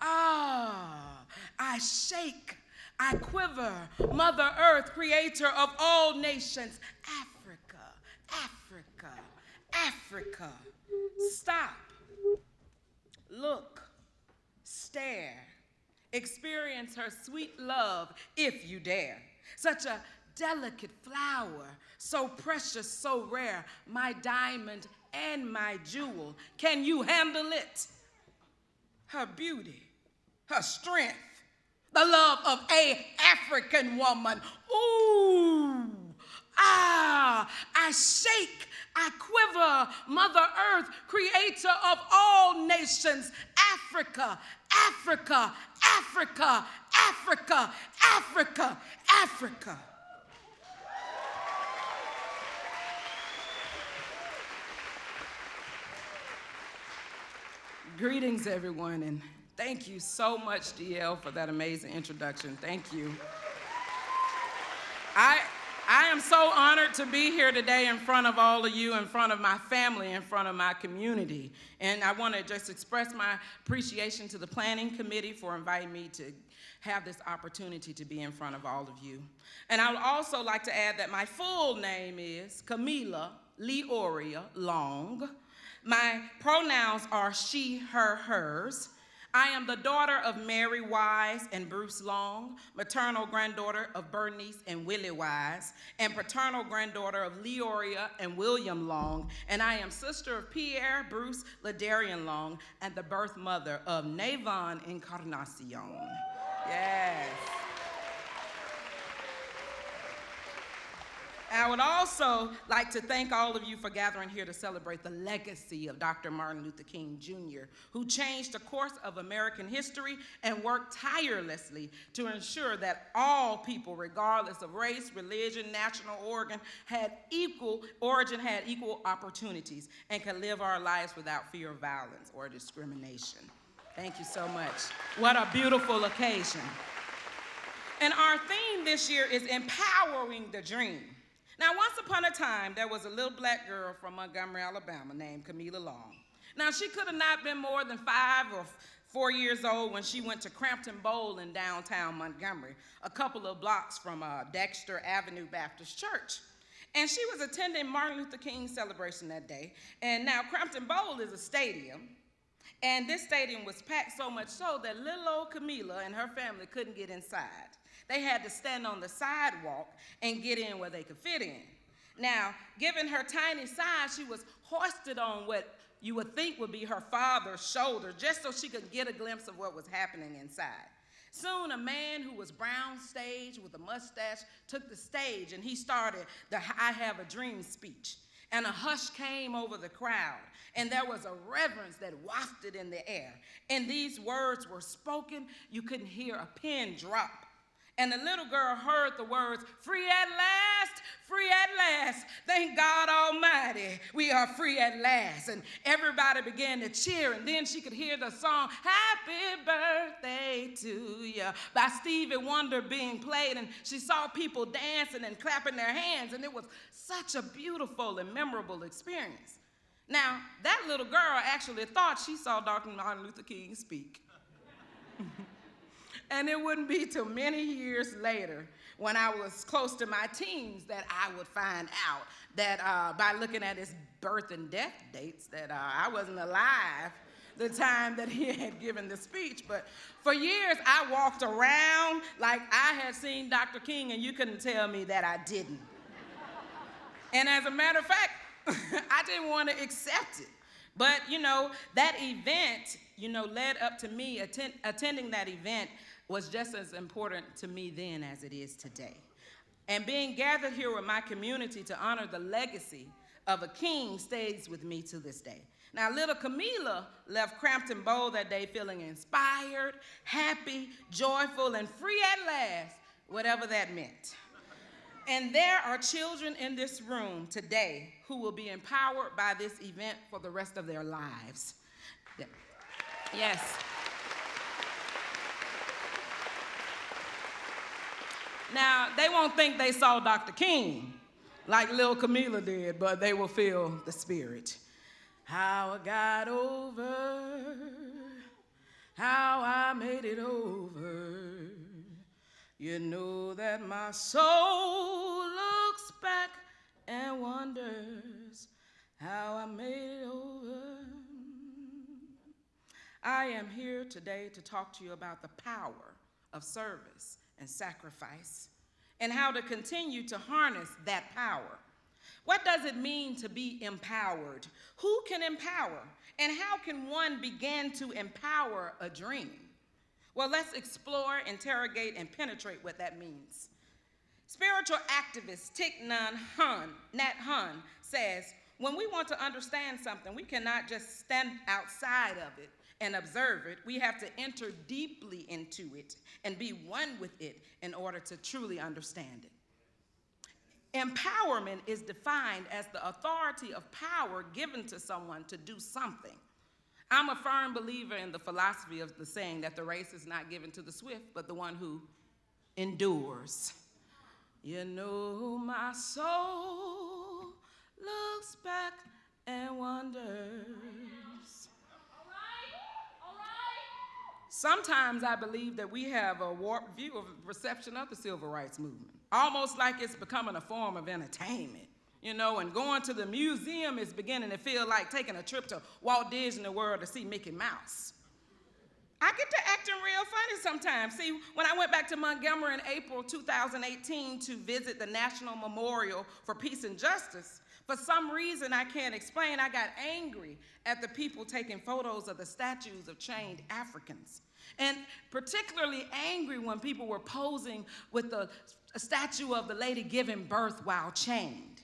ah, I shake, I quiver, Mother Earth, creator of all nations, Africa, Africa. Africa. Stop, look, stare, experience her sweet love if you dare. Such a delicate flower, so precious, so rare, my diamond and my jewel. Can you handle it? Her beauty, her strength, the love of an African woman. Ooh, ah, I shake, I quiver, Mother Earth, creator of all nations, Africa, Africa, Africa, Africa, Africa, Africa. Greetings, everyone, and thank you so much, DL, for that amazing introduction. Thank you. I am so honored to be here today in front of all of you, in front of my family, in front of my community. And I want to just express my appreciation to the Planning Committee for inviting me to have this opportunity to be in front of all of you. And I would also like to add that my full name is Camila Leoria Long. My pronouns are she, her, hers. I am the daughter of Mary Wise and Bruce Long, maternal granddaughter of Bernice and Willie Wise, and paternal granddaughter of Leoria and William Long, and I am sister of Pierre Bruce Ladarian Long, and the birth mother of Navon Encarnacion. Yes. I would also like to thank all of you for gathering here to celebrate the legacy of Dr. Martin Luther King Jr., who changed the course of American history and worked tirelessly to ensure that all people, regardless of race, religion, national origin, had equal opportunities and could live our lives without fear of violence or discrimination. Thank you so much. What a beautiful occasion. And our theme this year is empowering the dream. Now, once upon a time, there was a little black girl from Montgomery, Alabama, named Camila Long. Now, she could have not been more than 5 or 4 years old when she went to Crampton Bowl in downtown Montgomery, a couple of blocks from Dexter Avenue Baptist Church. And she was attending Martin Luther King celebration that day. And now Crampton Bowl is a stadium. And this stadium was packed so much so that little old Camila and her family couldn't get inside. They had to stand on the sidewalk and get in where they could fit in. Now, given her tiny size, she was hoisted on what you would think would be her father's shoulder, just so she could get a glimpse of what was happening inside. Soon, a man who was brown stage with a mustache took the stage, and he started the I Have a Dream speech. And a hush came over the crowd, and there was a reverence that wafted in the air. And these words were spoken, you couldn't hear a pin drop. And the little girl heard the words, free at last, free at last. Thank God Almighty, we are free at last. And everybody began to cheer, and then she could hear the song, Happy Birthday to You, by Stevie Wonder being played, and she saw people dancing and clapping their hands, and it was such a beautiful and memorable experience. Now, that little girl actually thought she saw Dr. Martin Luther King speak. And it wouldn't be till many years later, when I was close to my teens, that I would find out that by looking at his birth and death dates, that I wasn't alive the time that he had given the speech. But for years, I walked around like I had seen Dr. King, and you couldn't tell me that I didn't. And as a matter of fact, I didn't want to accept it. But, you know, that event, you know, led up to me attending that event was just as important to me then as it is today. And being gathered here with my community to honor the legacy of a king stays with me to this day. Now, little Camila left Crampton Bowl that day feeling inspired, happy, joyful, and free at last, whatever that meant. And there are children in this room today who will be empowered by this event for the rest of their lives. Yes. Now, they won't think they saw Dr. King like little Camila did, but they will feel the spirit. How I got over, how I made it over. You know that my soul looks back and wonders how I made it over. I am here today to talk to you about the power of service and sacrifice, and how to continue to harness that power. What does it mean to be empowered? Who can empower? And how can one begin to empower a dream? Well, let's explore, interrogate, and penetrate what that means. Spiritual activist Thich Nhat Hanh says, when we want to understand something, we cannot just stand outside of it and observe it. We have to enter deeply into it and be one with it in order to truly understand it. Empowerment is defined as the authority of power given to someone to do something. I'm a firm believer in the philosophy of the saying that the race is not given to the swift, but the one who endures. You know, my soul looks back and wonders. Sometimes I believe that we have a warped view of the perception of the civil rights movement, almost like it's becoming a form of entertainment. You know, and going to the museum is beginning to feel like taking a trip to Walt Disney World to see Mickey Mouse. I get to acting real funny sometimes. See, when I went back to Montgomery in April 2018 to visit the National Memorial for Peace and Justice, for some reason I can't explain, I got angry at the people taking photos of the statues of chained Africans. And particularly angry when people were posing with a statue of the lady giving birth while chained.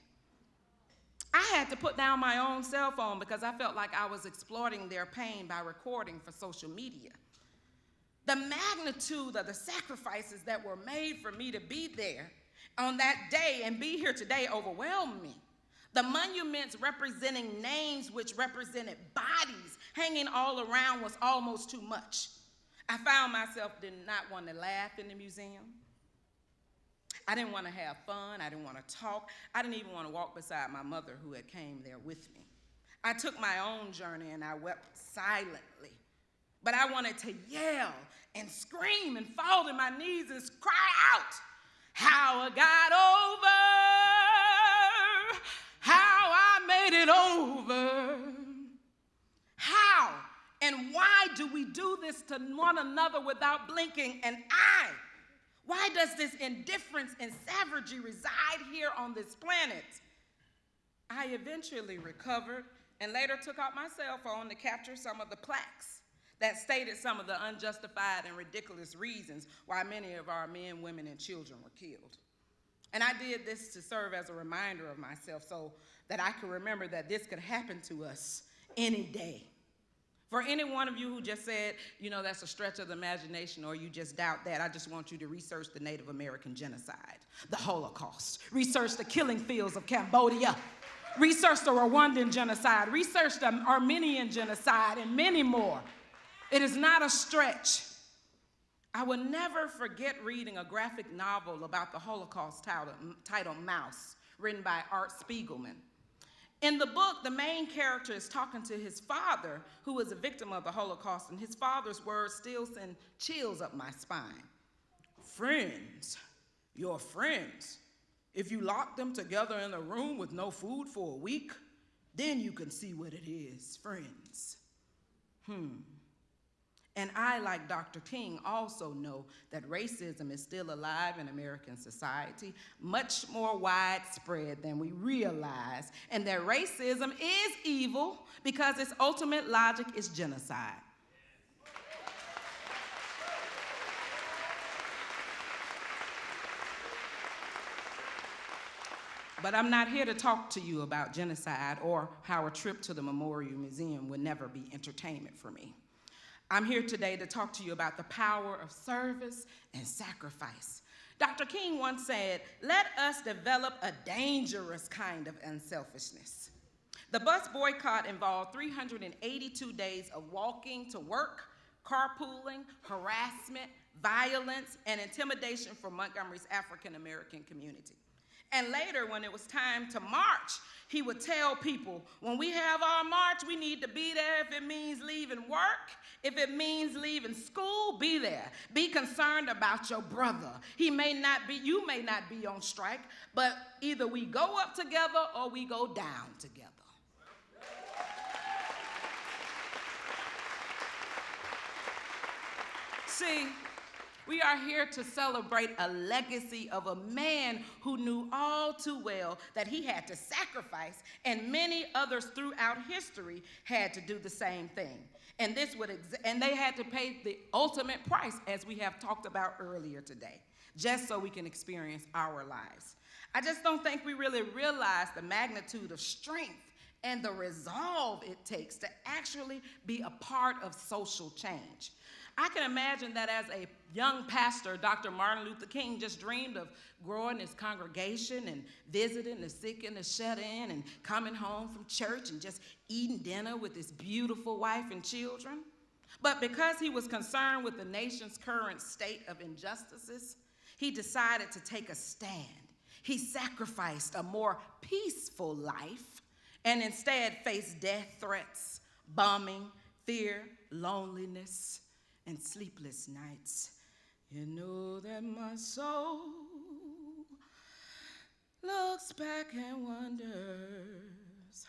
I had to put down my own cell phone because I felt like I was exploiting their pain by recording for social media. The magnitude of the sacrifices that were made for me to be there on that day and be here today overwhelmed me. The monuments representing names which represented bodies hanging all around was almost too much. I found myself did not want to laugh in the museum. I didn't want to have fun. I didn't want to talk. I didn't even want to walk beside my mother who had came there with me. I took my own journey and I wept silently. But I wanted to yell and scream and fall to my knees and cry out how I got over. get it over. How and why do we do this to one another without blinking an eye? Why does this indifference and savagery reside here on this planet? I eventually recovered and later took out my cell phone to capture some of the plaques that stated some of the unjustified and ridiculous reasons why many of our men, women, and children were killed. And I did this to serve as a reminder of myself so that I could remember that this could happen to us any day. For any one of you who just said, you know, that's a stretch of the imagination or you just doubt that, I just want you to research the Native American genocide, the Holocaust, research the killing fields of Cambodia, research the Rwandan genocide, research the Armenian genocide, and many more. It is not a stretch. I will never forget reading a graphic novel about the Holocaust titled Mouse, written by Art Spiegelman. In the book, the main character is talking to his father, who was a victim of the Holocaust, and his father's words still send chills up my spine. Friends, your friends. If you lock them together in a room with no food for a week, then you can see what it is, friends. And I, like Dr. King, also know that racism is still alive in American society, much more widespread than we realize, and that racism is evil because its ultimate logic is genocide. But I'm not here to talk to you about genocide or how a trip to the Memorial Museum would never be entertainment for me. I'm here today to talk to you about the power of service and sacrifice. Dr. King once said, let us develop a dangerous kind of unselfishness. The bus boycott involved 382 days of walking to work, carpooling, harassment, violence, and intimidation from Montgomery's African American community. And later, when it was time to march, he would tell people, when we have our march, we need to be there. If it means leaving work, if it means leaving school, be there. Be concerned about your brother. You may not be on strike, but either we go up together or we go down together. See, we are here to celebrate a legacy of a man who knew all too well that he had to sacrifice, and many others throughout history had to do the same thing. And they had to pay the ultimate price, as we have talked about earlier today, just so we can experience our lives. I just don't think we really realize the magnitude of strength and the resolve it takes to actually be a part of social change. I can imagine that as a young pastor, Dr. Martin Luther King just dreamed of growing his congregation and visiting the sick and the shut in and coming home from church and just eating dinner with his beautiful wife and children. But because he was concerned with the nation's current state of injustices, he decided to take a stand. He sacrificed a more peaceful life and instead faced death threats, bombing, fear, loneliness, and sleepless nights. You know that my soul looks back and wonders.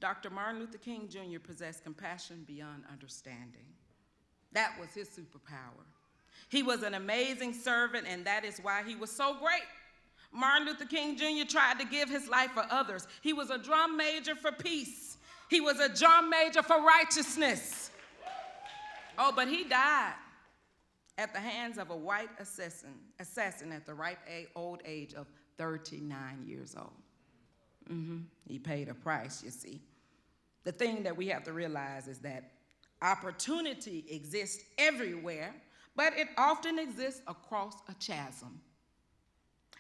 Dr. Martin Luther King Jr. possessed compassion beyond understanding. That was his superpower. He was an amazing servant, and that is why he was so great. Martin Luther King Jr. tried to give his life for others. He was a drum major for peace. He was a drum major for righteousness. Oh, but he died at the hands of a white assassin at the ripe old age of 39 years old. He paid a price, you see. The thing that we have to realize is that opportunity exists everywhere, but it often exists across a chasm.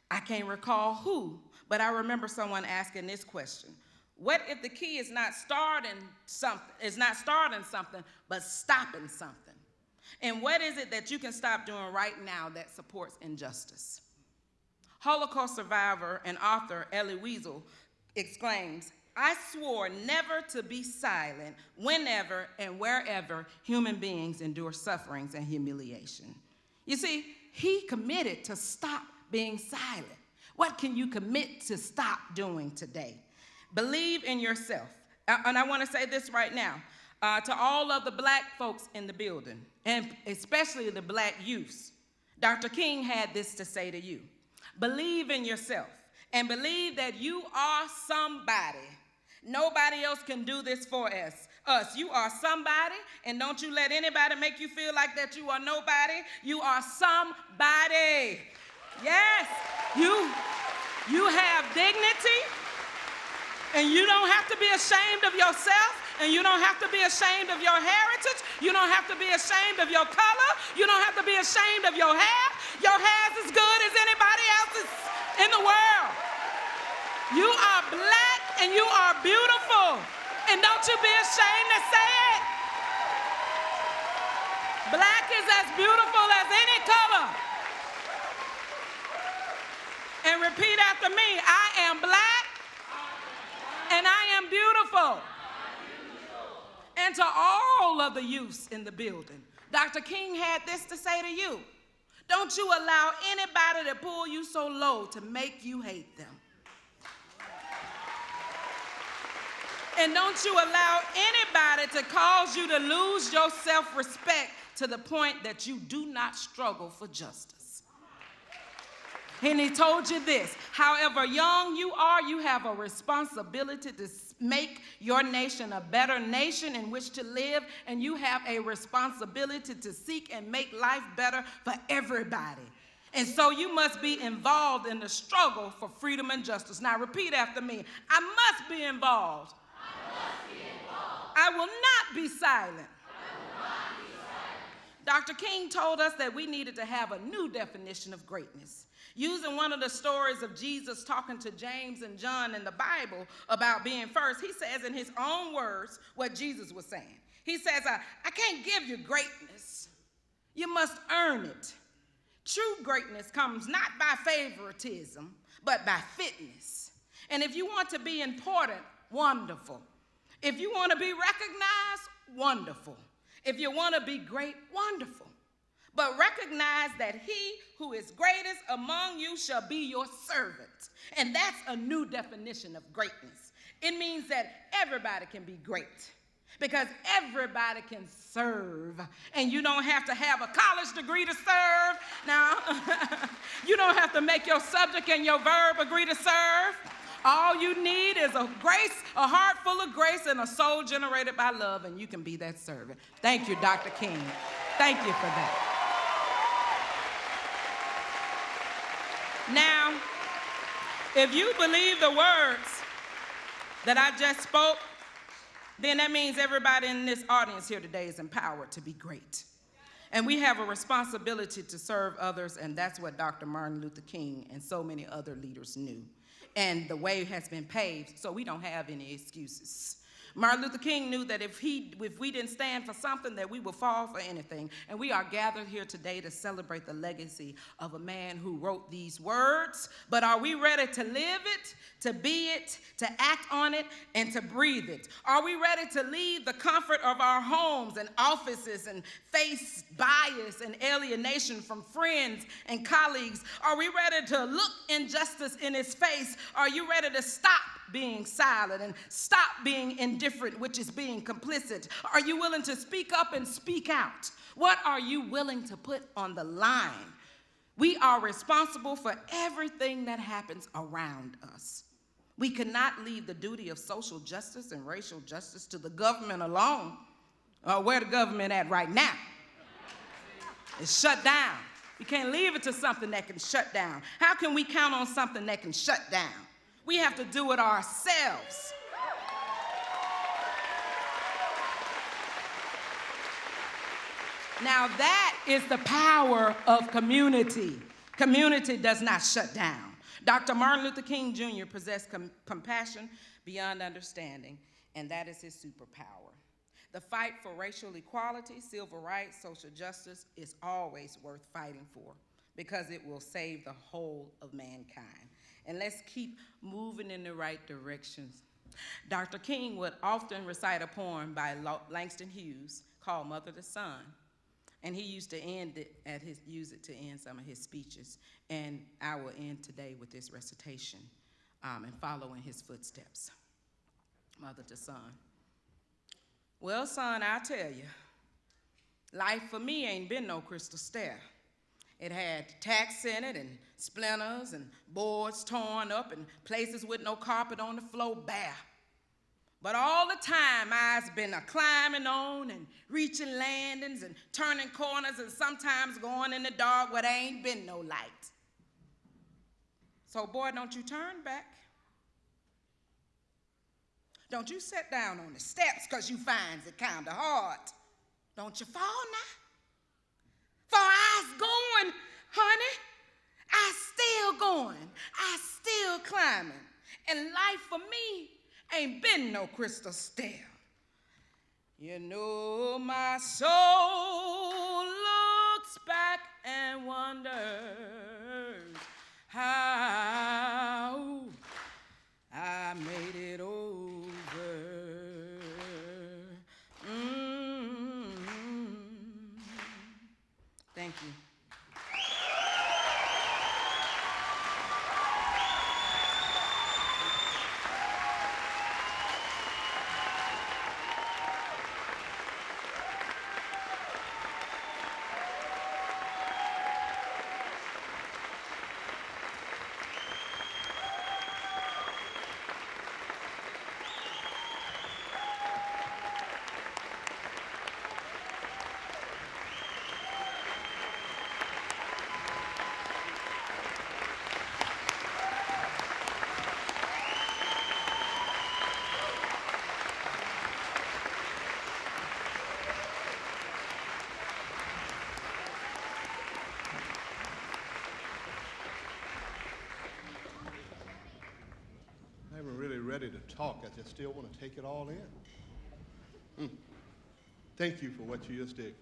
I can't recall who, but I remember someone asking this question. What if the key is not starting something, but stopping something? And what is it that you can stop doing right now that supports injustice? Holocaust survivor and author Elie Wiesel exclaims, I swore never to be silent whenever and wherever human beings endure sufferings and humiliation. You see, he committed to stop being silent. What can you commit to stop doing today? Believe in yourself. And I want to say this right now to all of the black folks in the building, and especially the black youths. Dr. King had this to say to you. Believe in yourself and believe that you are somebody. Nobody else can do this for us. You are somebody, and don't you let anybody make you feel like that you are nobody. You are somebody. Yes, you have dignity, and you don't have to be ashamed of yourself, and you don't have to be ashamed of your heritage. You don't have to be ashamed of your color. You don't have to be ashamed of your hair. Your hair's as good as anybody else's in the world. You are black and you are beautiful. And don't you be ashamed to say it. Black is as beautiful as any color. And repeat after me, I am black and I am beautiful. And to all of the youths in the building, Dr. King had this to say to you. Don't you allow anybody to pull you so low to make you hate them. And don't you allow anybody to cause you to lose your self-respect to the point that you do not struggle for justice. And he told you this, however young you are, you have a responsibility to make your nation a better nation in which to live, and you have a responsibility to seek and make life better for everybody. And so you must be involved in the struggle for freedom and justice. Now repeat after me, I must be involved. I will not be silent. Dr. King told us that we needed to have a new definition of greatness. Using one of the stories of Jesus talking to James and John in the Bible about being first, he says in his own words what Jesus was saying. He says, I can't give you greatness. You must earn it. True greatness comes not by favoritism, but by fitness. And if you want to be important, wonderful. If you want to be recognized, wonderful. If you want to be great, wonderful. But recognize that he who is greatest among you shall be your servant. And that's a new definition of greatness. It means that everybody can be great because everybody can serve. And you don't have to have a college degree to serve. Now, you don't have to make your subject and your verb agree to serve. All you need is a heart full of grace and a soul generated by love, and you can be that servant. Thank you, Dr. King. Thank you for that. Now, if you believe the words that I just spoke, then that means everybody in this audience here today is empowered to be great. And we have a responsibility to serve others, and that's what Dr. Martin Luther King and so many other leaders knew. And the way has been paved, so we don't have any excuses. Martin Luther King knew that if we didn't stand for something, that we would fall for anything. And we are gathered here today to celebrate the legacy of a man who wrote these words. But are we ready to live it, to be it, to act on it, and to breathe it? Are we ready to leave the comfort of our homes and offices and face bias and alienation from friends and colleagues? Are we ready to look injustice in its face? Are you ready to stop being silent and stop being indifferent, which is being complicit? Are you willing to speak up and speak out? What are you willing to put on the line? We are responsible for everything that happens around us. We cannot leave the duty of social justice and racial justice to the government alone. Where the government at right now? It's shut down. We can't leave it to something that can shut down. How can we count on something that can shut down? We have to do it ourselves. Now that is the power of community. Community does not shut down. Dr. Martin Luther King Jr. possessed compassion beyond understanding, and that is his superpower. The fight for racial equality, civil rights, social justice is always worth fighting for because it will save the whole of mankind. And let's keep moving in the right directions. Dr. King would often recite a poem by Langston Hughes called Mother to Son. And he used to use it to end some of his speeches. And I will end today with this recitation and follow in his footsteps. mother to son. Well, son, I tell you, life for me ain't been no crystal stair. It had tacks in it and splinters and boards torn up and places with no carpet on the floor bare. But all the time I's been climbing on and reaching landings and turning corners and sometimes going in the dark where there ain't been no light. So boy, don't you turn back. Don't you sit down on the steps 'cause you finds it kinda hard. Don't you fall now. For I's going, honey. I still going. I still climbing. And life for me ain't been no crystal stair. You know my soul looks back and wonders how I made it over. Thank you. Ready to talk. I just still want to take it all in. Thank you for what you just did.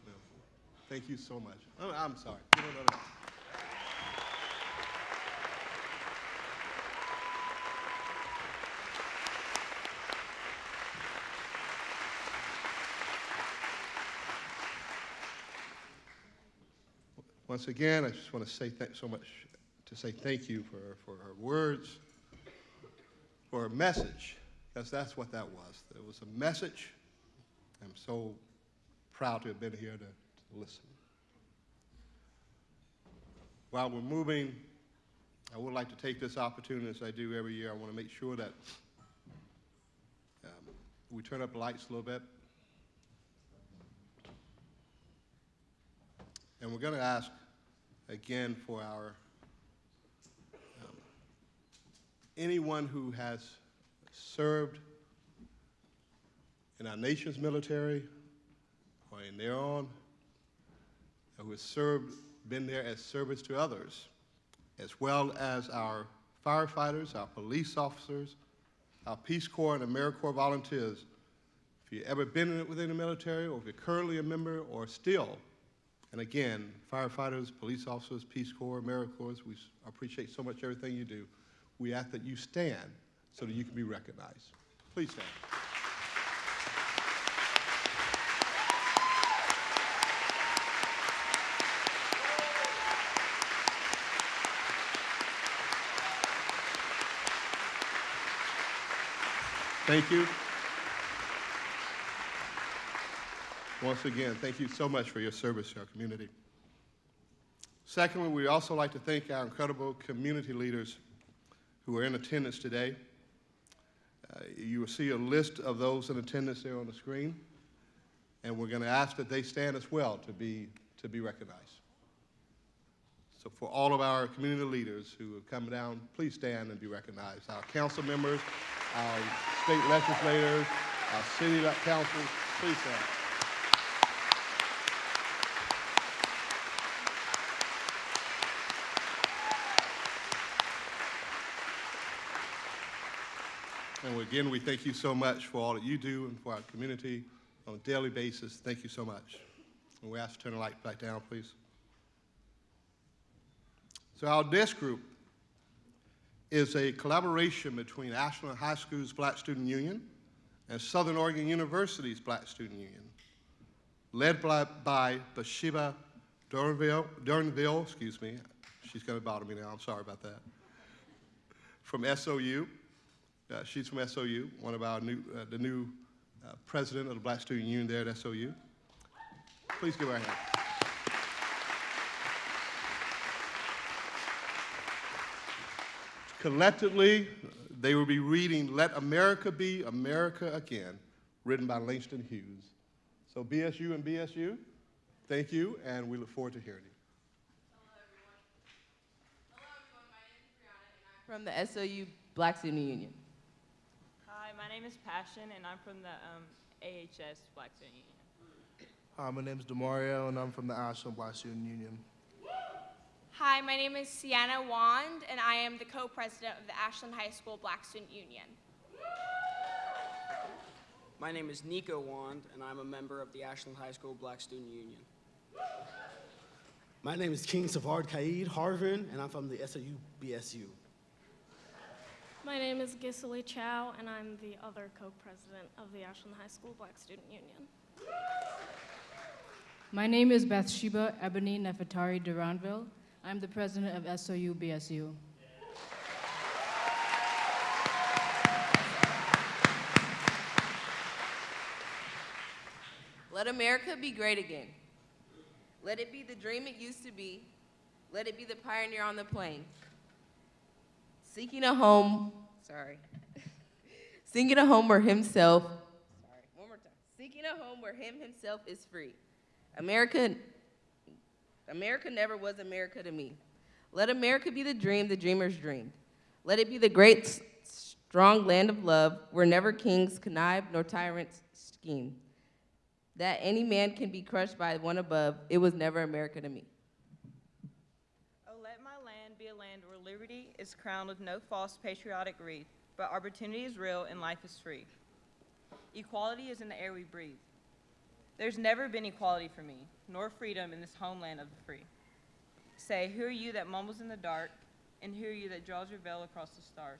Thank you so much. Oh, I'm sorry. No. Once again, I just want to say say thank you for her words. For a message, because that's what that was. It was a message. I'm so proud to have been here to listen. While we're moving, I would like to take this opportunity, as I do every year. I want to make sure that we turn up the lights a little bit. And we're going to ask again for our anyone who has served in our nation's military or in their own, who has been there as service to others, as well as our firefighters, our police officers, our Peace Corps and AmeriCorps volunteers. If you've ever been within the military, or if you're currently a member, or still, and again, firefighters, police officers, Peace Corps, AmeriCorps, we appreciate so much everything you do. We ask that you stand so that you can be recognized. Please stand. Thank you. Once again, thank you so much for your service to our community. Secondly, we'd also like to thank our incredible community leaders who are in attendance today. You will see a list of those in attendance there on the screen, and we're going to ask that they stand as well to be recognized. So for all of our community leaders who have come down, please stand and be recognized. Our council members, our state legislators, our city councils, please stand. And again, we thank you so much for all that you do and for our community on a daily basis. Thank you so much. And we ask to turn the light back down, please. So our desk group is a collaboration between Ashland High School's Black Student Union and Southern Oregon University's Black Student Union, led by Bathsheba Durnville, excuse me. She's going to bother me now. I'm sorry about that. From SOU. She's from SOU, one of our the new president of the Black Student Union there at SOU. Please give her a hand. Collectively, they will be reading Let America Be America Again, written by Langston Hughes. So BSU and BSU, thank you, and we look forward to hearing you. From the SOU Black Student Union. Hi, my name is Passion, and I'm from the AHS Black Student Union. Hi, my name is Demario, and I'm from the Ashland Black Student Union. Hi, my name is Sienna Wand, and I am the co-president of the Ashland High School Black Student Union. My name is Nico Wand, and I'm a member of the Ashland High School Black Student Union. My name is King Savard Kaid Harvin, and I'm from the SOU BSU. My name is Gisely Chow, and I'm the other co-president of the Ashland High School Black Student Union. My name is Bathsheba Ebony Nefertari Duranville. I'm the president of SOU BSU. Let America be great again. Let it be the dream it used to be. Let it be the pioneer on the plain. Seeking a home where himself, Seeking a home where him himself is free. America never was America to me. Let America be the dream the dreamers dreamed. Let it be the great, strong land of love where never kings connive nor tyrants scheme. That any man can be crushed by one above, it was never America to me. Oh, let my land be a land where liberty is crowned with no false patriotic wreath, but opportunity is real and life is free. Equality is in the air we breathe. There's never been equality for me, nor freedom in this homeland of the free. Say, who are you that mumbles in the dark, and who are you that draws your veil across the stars?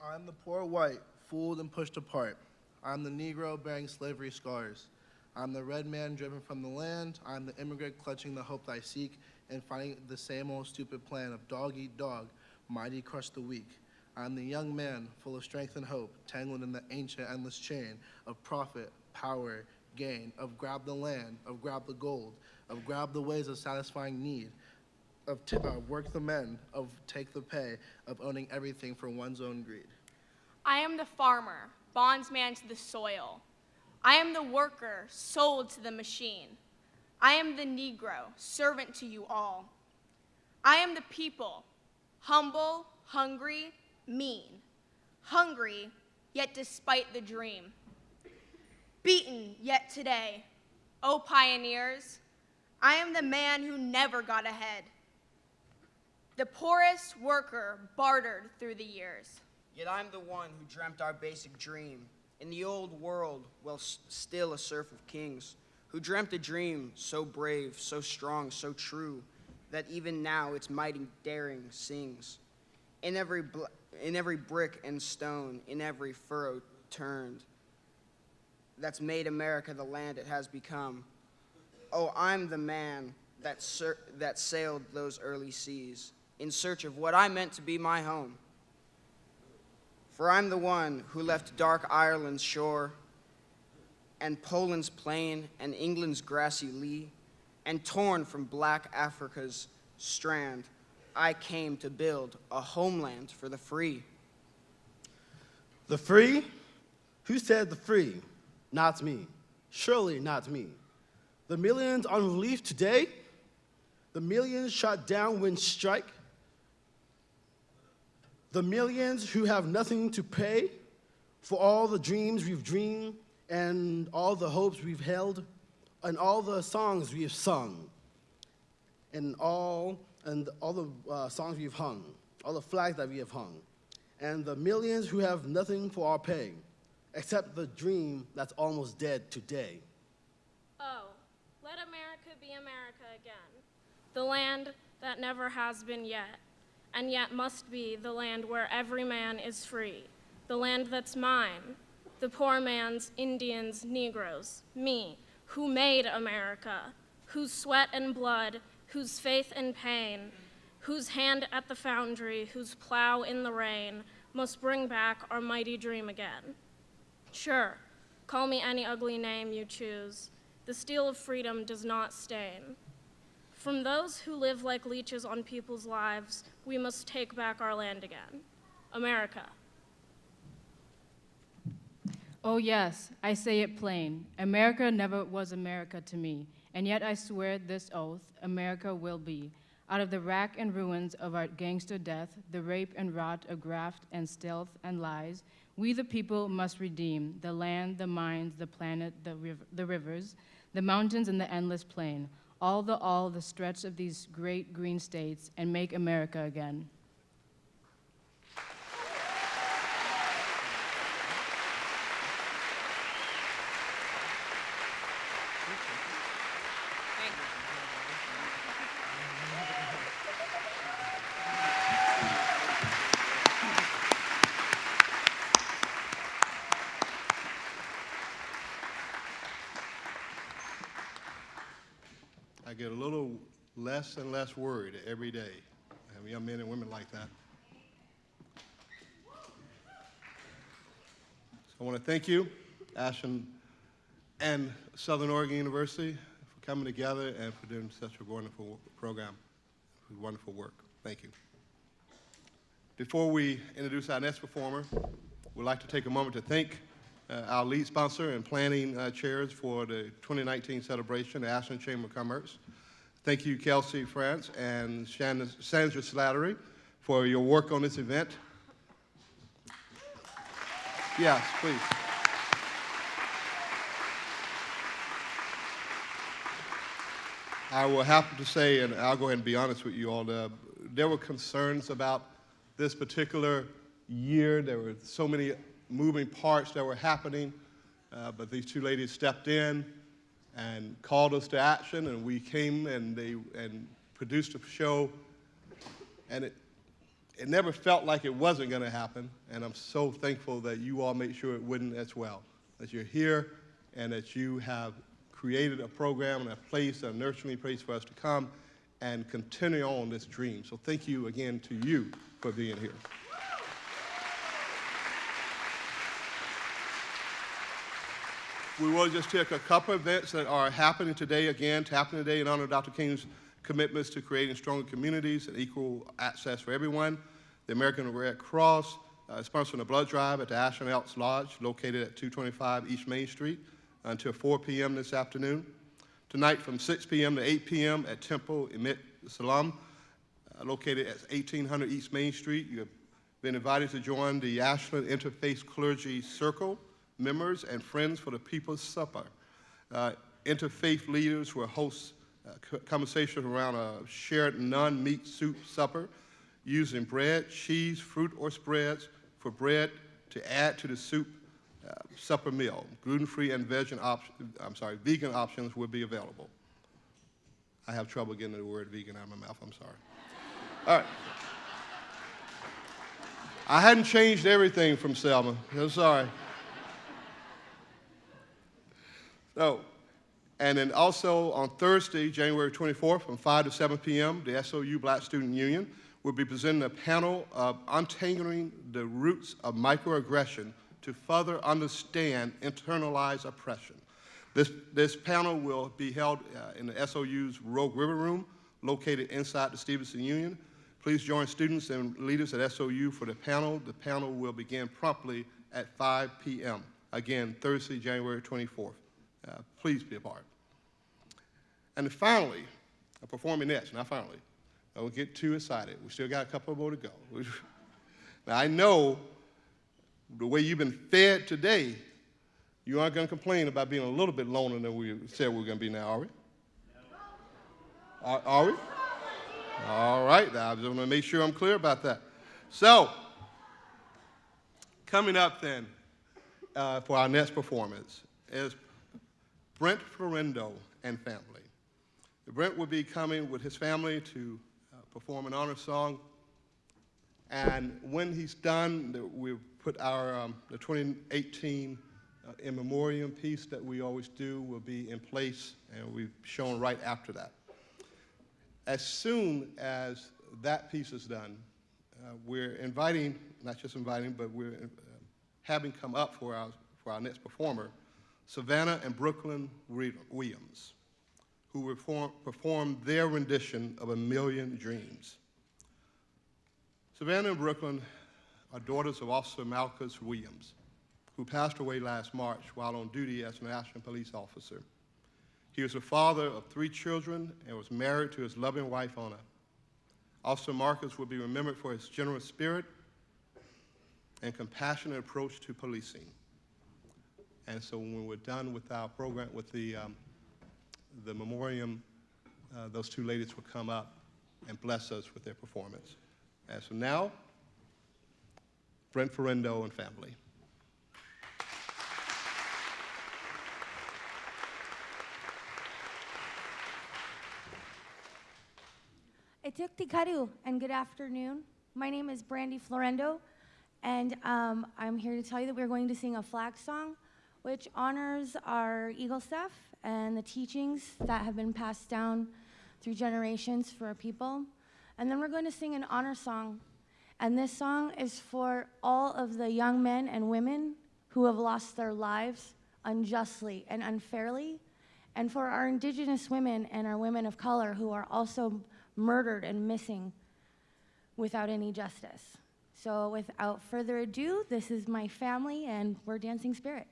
I'm the poor white, fooled and pushed apart. I'm the Negro bearing slavery scars. I'm the red man driven from the land. I'm the immigrant clutching the hope I seek and finding the same old stupid plan of dog eat dog, mighty crush the weak. I'm the young man full of strength and hope, tangled in the ancient endless chain of profit, power, gain, of grab the land, of grab the gold, of grab the ways of satisfying need, of work the men, of take the pay, of owning everything for one's own greed. I am the farmer, bondsman to the soil. I am the worker, sold to the machine. I am the Negro, servant to you all. I am the people, humble, hungry, mean. Hungry, yet despite the dream. Beaten, yet today. O pioneers, I am the man who never got ahead. The poorest worker bartered through the years. Yet I'm the one who dreamt our basic dream. In the old world, well, still a serf of kings, who dreamt a dream so brave, so strong, so true, that even now its mighty daring sings. In every brick and stone, in every furrow turned, that's made America the land it has become. Oh, I'm the man that sailed those early seas in search of what I meant to be my home. For I'm the one who left dark Ireland's shore and Poland's plain and England's grassy lea, and torn from black Africa's strand, I came to build a homeland for the free. The free? Who said the free? Not me. Surely not me. The millions on relief today? The millions shot down when strike? The millions who have nothing to pay for all the dreams we've dreamed and all the hopes we've held and all the songs we have sung and all the songs we've hung, all the flags that we have hung, and the millions who have nothing for our pay except the dream that's almost dead today. Oh, let America be America again, the land that never has been yet, and yet must be the land where every man is free, the land that's mine, the poor man's, Indians, Negroes, me, who made America, whose sweat and blood, whose faith and pain, whose hand at the foundry, whose plow in the rain, must bring back our mighty dream again. Sure, call me any ugly name you choose. The steel of freedom does not stain. From those who live like leeches on people's lives, we must take back our land again. America. Oh yes, I say it plain. America never was America to me, and yet I swear this oath, America will be. Out of the rack and ruins of our gangster death, the rape and rot of graft and stealth and lies, we the people must redeem the land, the mines, the planet, the rivers, the mountains and the endless plain, all the stretch of these great green states, and make America again. I get a little less and less worried every day. I have young men and women like that. So I want to thank you, Ashland and Southern Oregon University, for coming together and for doing such a wonderful program, wonderful work. Thank you. Before we introduce our next performer, we'd like to take a moment to thank our lead sponsor and planning chairs for the 2019 celebration, the Ashland Chamber of Commerce. Thank you, Kelsey France and Sandra Slattery, for your work on this event. Yes, please. I will have to say, and I'll go ahead and be honest with you all, there were concerns about this particular year. There were so many moving parts that were happening, but these two ladies stepped in and called us to action, and we came and produced a show, and it never felt like it wasn't going to happen, and I'm so thankful that you all made sure it wouldn't as well, that you're here and that you have created a program and a place, a nurturing place for us to come and continue on this dream. So thank you again to you for being here. We will just take a couple of events that are happening today again, happening today in honor of Dr. King's commitments to creating stronger communities and equal access for everyone. The American Red Cross is sponsoring a blood drive at the Ashland Elks Lodge, located at 225 East Main Street, until 4 p.m. this afternoon. Tonight from 6 p.m. to 8 p.m. at Temple Emet Salam, located at 1800 East Main Street. You have been invited to join the Ashland Interfaith Clergy Circle members and friends for the People's Supper. Interfaith leaders will host conversations around a shared non-meat soup supper using bread, cheese, fruit, or spreads for bread to add to the soup supper meal. Gluten-free and vegan options will be available. I have trouble getting the word vegan out of my mouth, I'm sorry. All right. I hadn't changed everything from Selma, I'm sorry. So, and then also on Thursday, January 24th, from 5 to 7 p.m., the SOU Black Student Union will be presenting a panel of Untangling the Roots of Microaggression to Further Understand Internalized Oppression. This panel will be held in the SOU's Rogue River Room, located inside the Stevenson Union. Please join students and leaders at SOU for the panel. The panel will begin promptly at 5 p.m. Again, Thursday, January 24th. Please be a part. And finally, performing next, not finally, I won't get too excited. We still got a couple more to go. Now, I know the way you've been fed today, you aren't going to complain about being a little bit loner than we said we were going to be now, are we? Are we? All right, now I just want to make sure I'm clear about that. So, coming up then for our next performance is Brent Florendo and family. Brent will be coming with his family to perform an honor song, and when he's done, we'll put our the 2018 in memoriam piece that we always do will be in place, and we've shown right after that. As soon as that piece is done, we're inviting not just inviting, but we're having come up for our next performer, Savannah and Brooklyn Williams, who will perform their rendition of A Million Dreams. Savannah and Brooklyn are daughters of Officer Malchus Williams, who passed away last March while on duty as an Ashland police officer. He was the father of 3 children and was married to his loving wife, Ona. Officer Marcus will be remembered for his generous spirit and compassionate approach to policing. And so when we're done with our program, with the memoriam, those 2 ladies will come up and bless us with their performance. And so now, Brent Ferrendo and family. Etukti and good afternoon. My name is Brandy Florendo, and I'm here to tell you that we're going to sing a flag song, which honors our Eagle staff and the teachings that have been passed down through generations for our people. And then we're going to sing an honor song, and this song is for all of the young men and women who have lost their lives unjustly and unfairly, and for our Indigenous women and our women of color who are also murdered and missing without any justice. So without further ado, this is my family, and we're Dancing Spirit.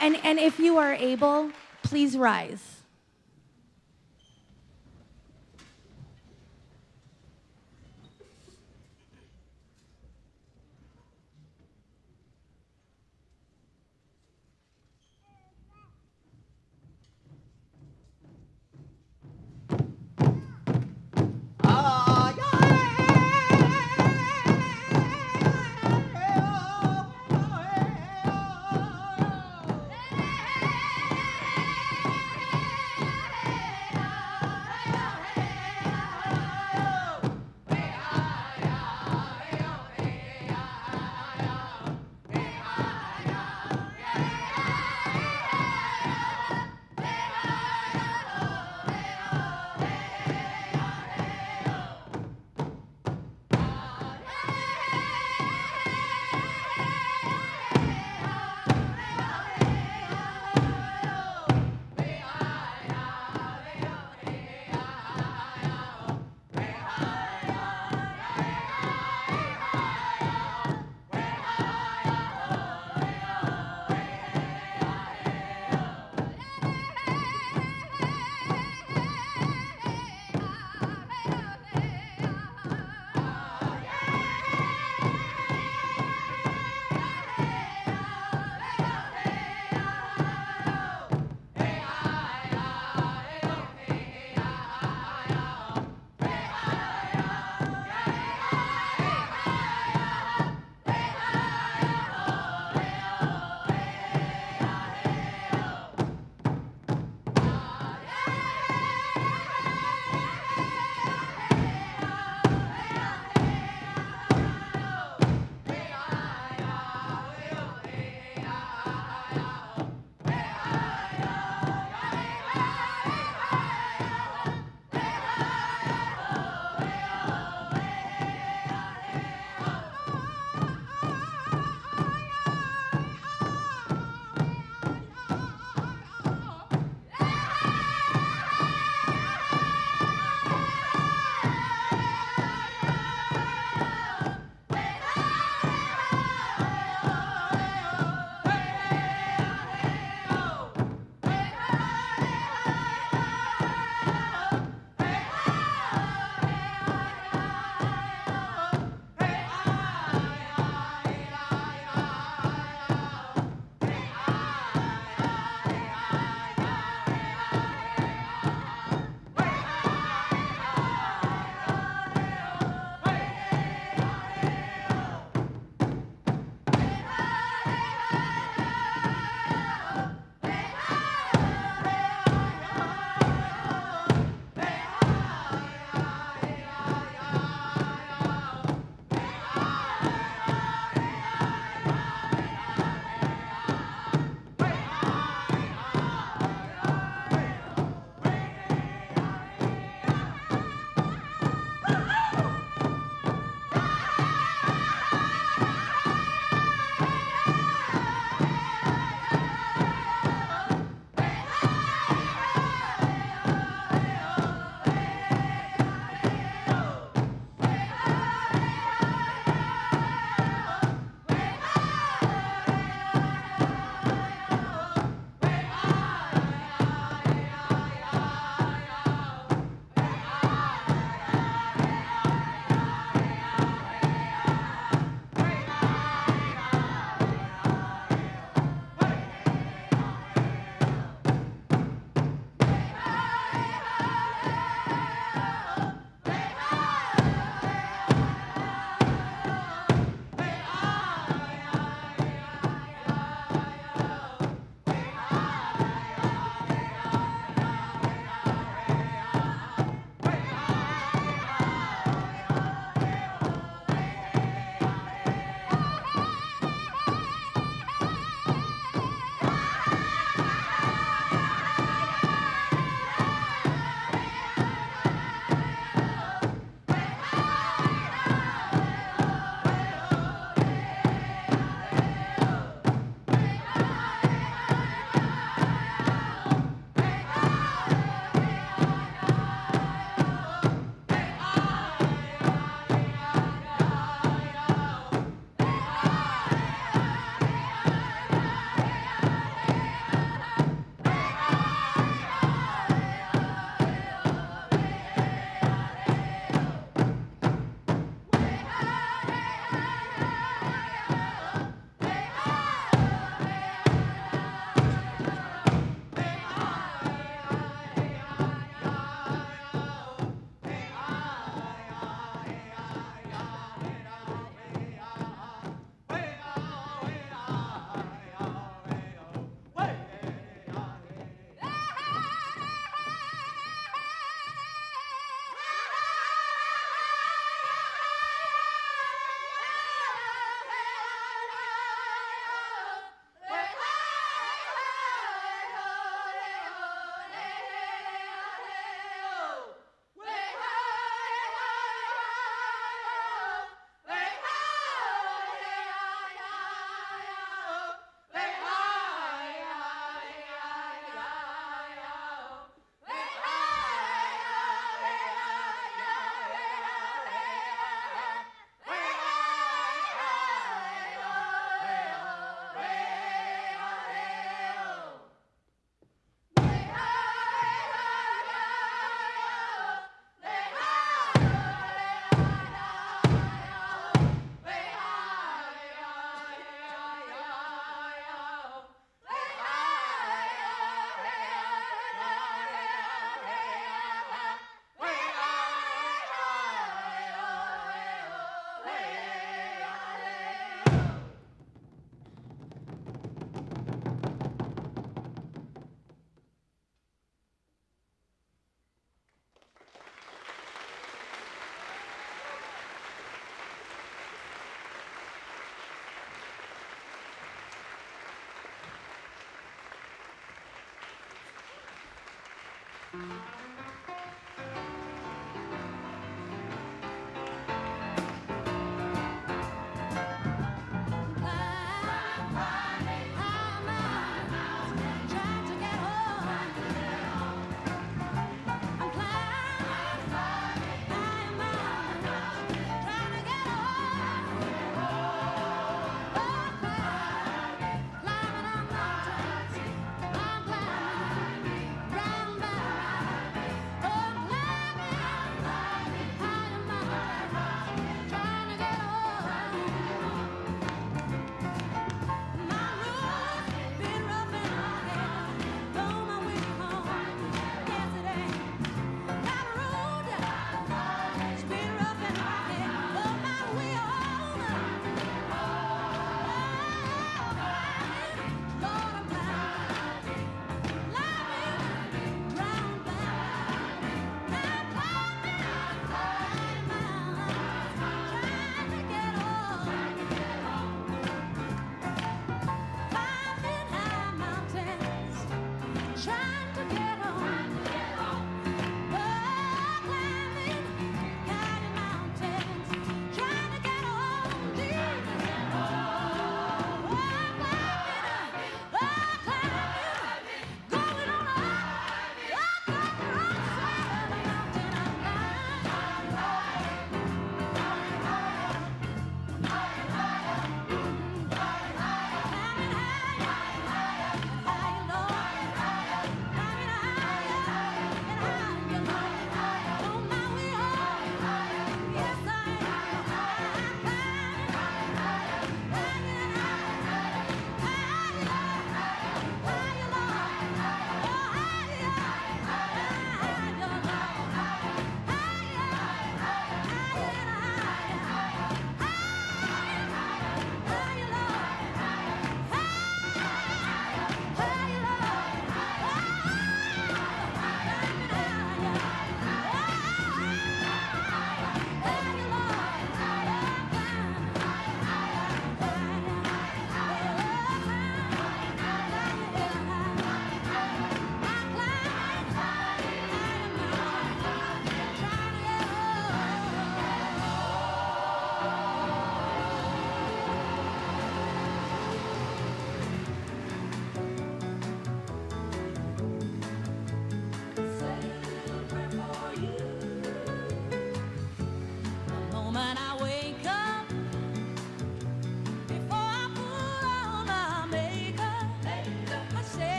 And if you are able, please rise.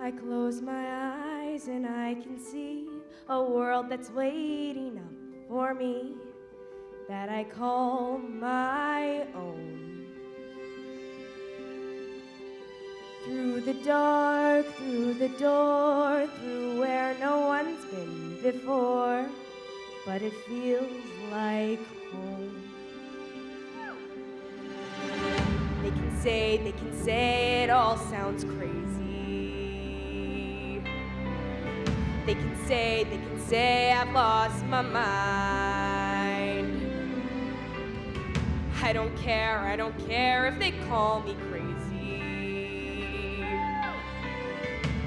I close my eyes and I can see a world that's waiting up for me that I call my own. Through the dark, through the door, through where no one's been before, but it feels like home. They can say it all sounds crazy. They can say I've lost my mind. I don't care if they call me crazy.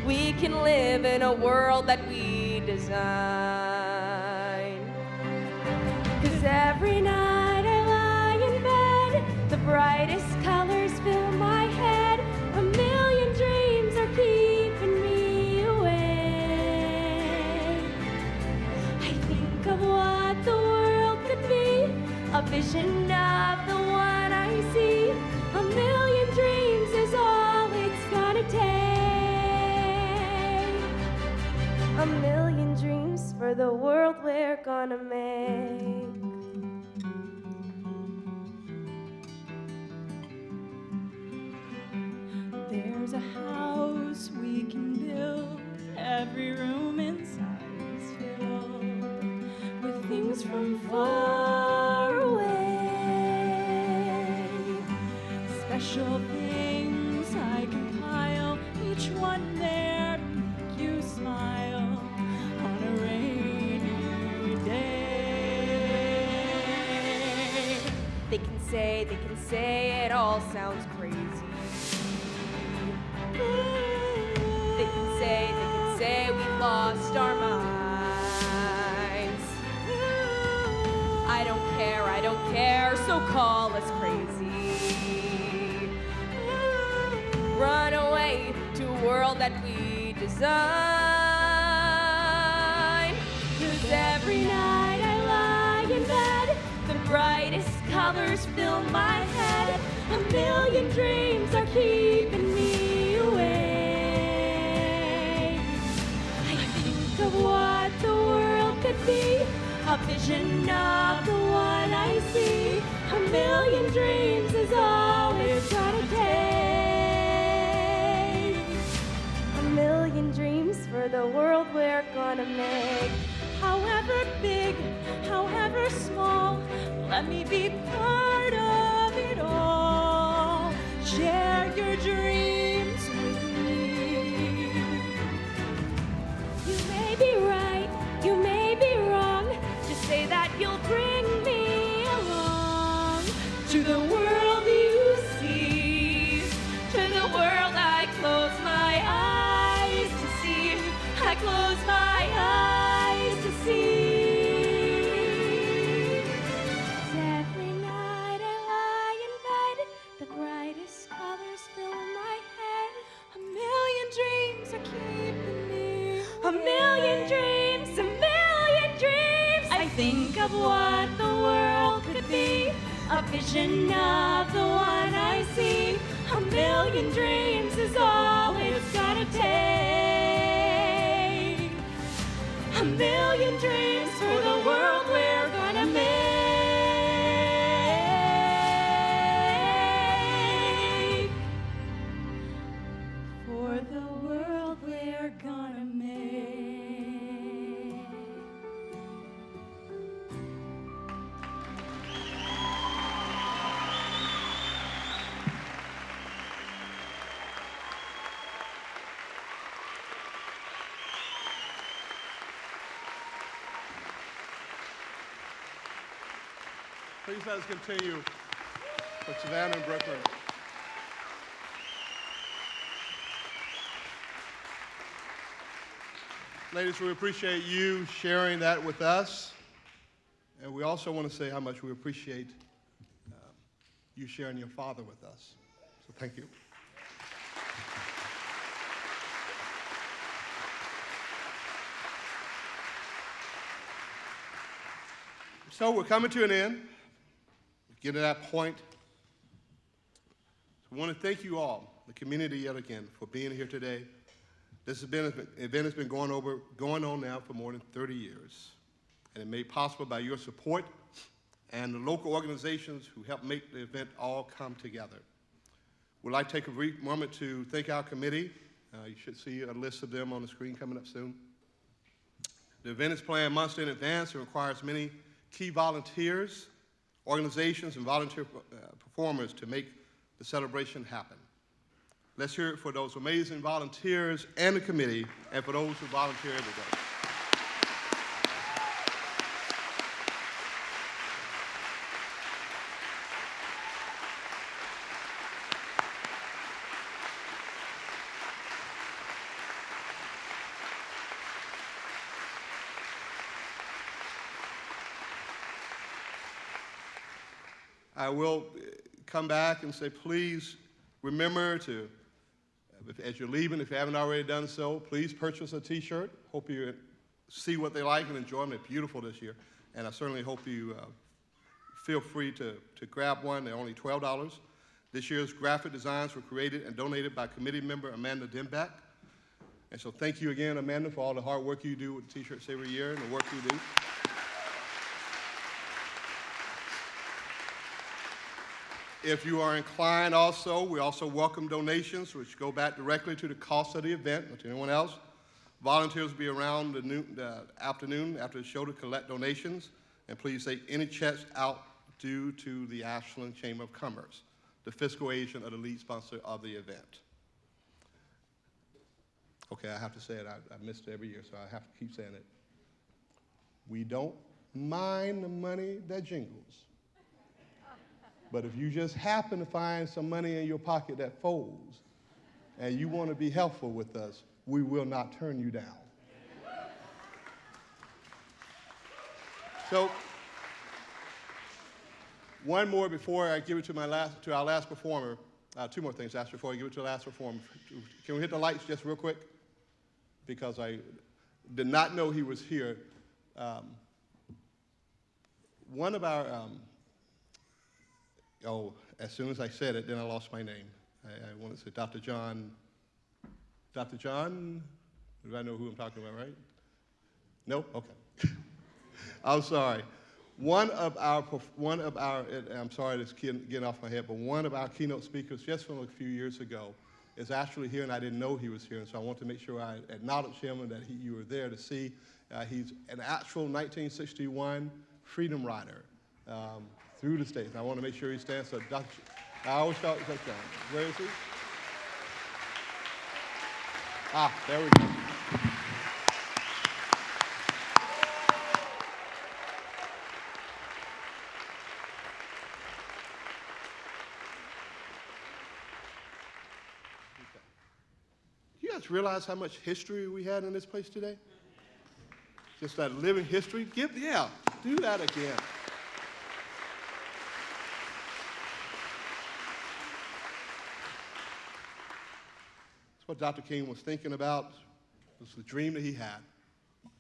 We can live in a world that we design. every night I lie in bed, the brightest colors fill my head. A million dreams are keeping me awake. I think of what the world could be, a vision of the one I see. A million dreams is all it's gonna take. A million dreams for the world we're gonna make. There's a house we can build, every room inside is filled with things from far away. Special things I compile, each one there to make you smile on a rainy day. They can say it all sounds crazy. They can say we've lost our minds. I don't care, so call us crazy. Run away to a world that we design. 'Cause every night I lie in bed, the brightest colors fill my head. A million dreams are keeping me awake. I think of what the world could be, a vision of the one I see. A million dreams is all it's gonna take. A million dreams for the world we're gonna make. However big, however small, let me be part of it all. Share your dreams with me. You may be right, you may be wrong. Just say that you'll bring me along to the world you see, to the world I close my eyes to see. I close my eyes to see. Every night I lie in bed, the brightest colors fill my head. A million dreams are keeping me. A million dreams, a million dreams. I think of what the world could be, a vision of the one I see. A million dreams is all it's gonna take. A million dreams for the world we're gonna make. For the world we're gonna make. Please let us continue with Savannah and Brooklyn. Ladies, we appreciate you sharing that with us. And we also want to say how much we appreciate you sharing your father with us. So thank you. So we're coming to an end. Get to that point. So I want to thank you all, the community yet again, for being here today. This event has been going on now for more than 30 years, and it made possible by your support and the local organizations who helped make the event all come together. We'd like to take a brief moment to thank our committee. You should see a list of them on the screen coming up soon. The event is planned months in advance and requires many key volunteers, organizations, and volunteer performers to make the celebration happen. Let's hear it for those amazing volunteers and the committee, and for those who volunteer every day. I will come back and say, please remember to, as you're leaving, if you haven't already done so, please purchase a T-shirt. Hope you see what they like and enjoy them. They're beautiful this year. And I certainly hope you feel free to grab one. They're only $12. This year's graphic designs were created and donated by committee member Amanda Denbeck. And so thank you again, Amanda, for all the hard work you do with T-shirts every year and the work you do. If you are inclined also, we also welcome donations, which go back directly to the cost of the event, not to anyone else. Volunteers will be around the afternoon after the show to collect donations. And please take any checks out due to the Ashland Chamber of Commerce, the fiscal agent or the lead sponsor of the event. Okay, I have to say it. I missed it every year, so I have to keep saying it. We don't mind the money that jingles. But if you just happen to find some money in your pocket that folds and you want to be helpful with us, we will not turn you down. So, one more before I give it to our last performer. Two more things actually before I give it to the last performer. Can we hit the lights just real quick? Because I did not know he was here. One of our, as soon as I said it, then I lost my name. I want to say Dr. John. Dr. John? Do I know who I'm talking about, right? No? Okay. I'm sorry. One of our, I'm sorry this getting off my head, but one of our keynote speakers just from a few years ago is actually here, and I didn't know he was here, and so I want to make sure I acknowledge him and that you were there to see. He's an actual 1961 Freedom Rider through the States. I want to make sure he stands. So Dr. I always thought, where is he? Ah, there we go. You guys realize how much history we had in this place today? Just that living history. Do that again. That's what Dr. King was thinking about. It was the dream that he had.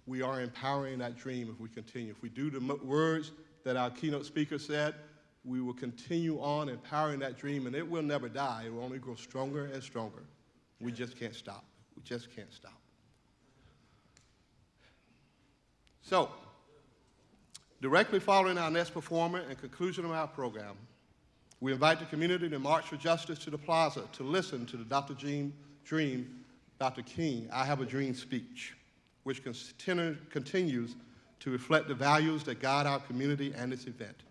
We are empowering that dream if we continue. If we do the words that our keynote speaker said, we will continue on empowering that dream, and it will never die. It will only grow stronger and stronger. We just can't stop. We just can't stop. So, directly following our next performer and conclusion of our program, we invite the community to march for justice to the plaza to listen to the Dr. King, I Have a Dream speech, which continues to reflect the values that guide our community and this event.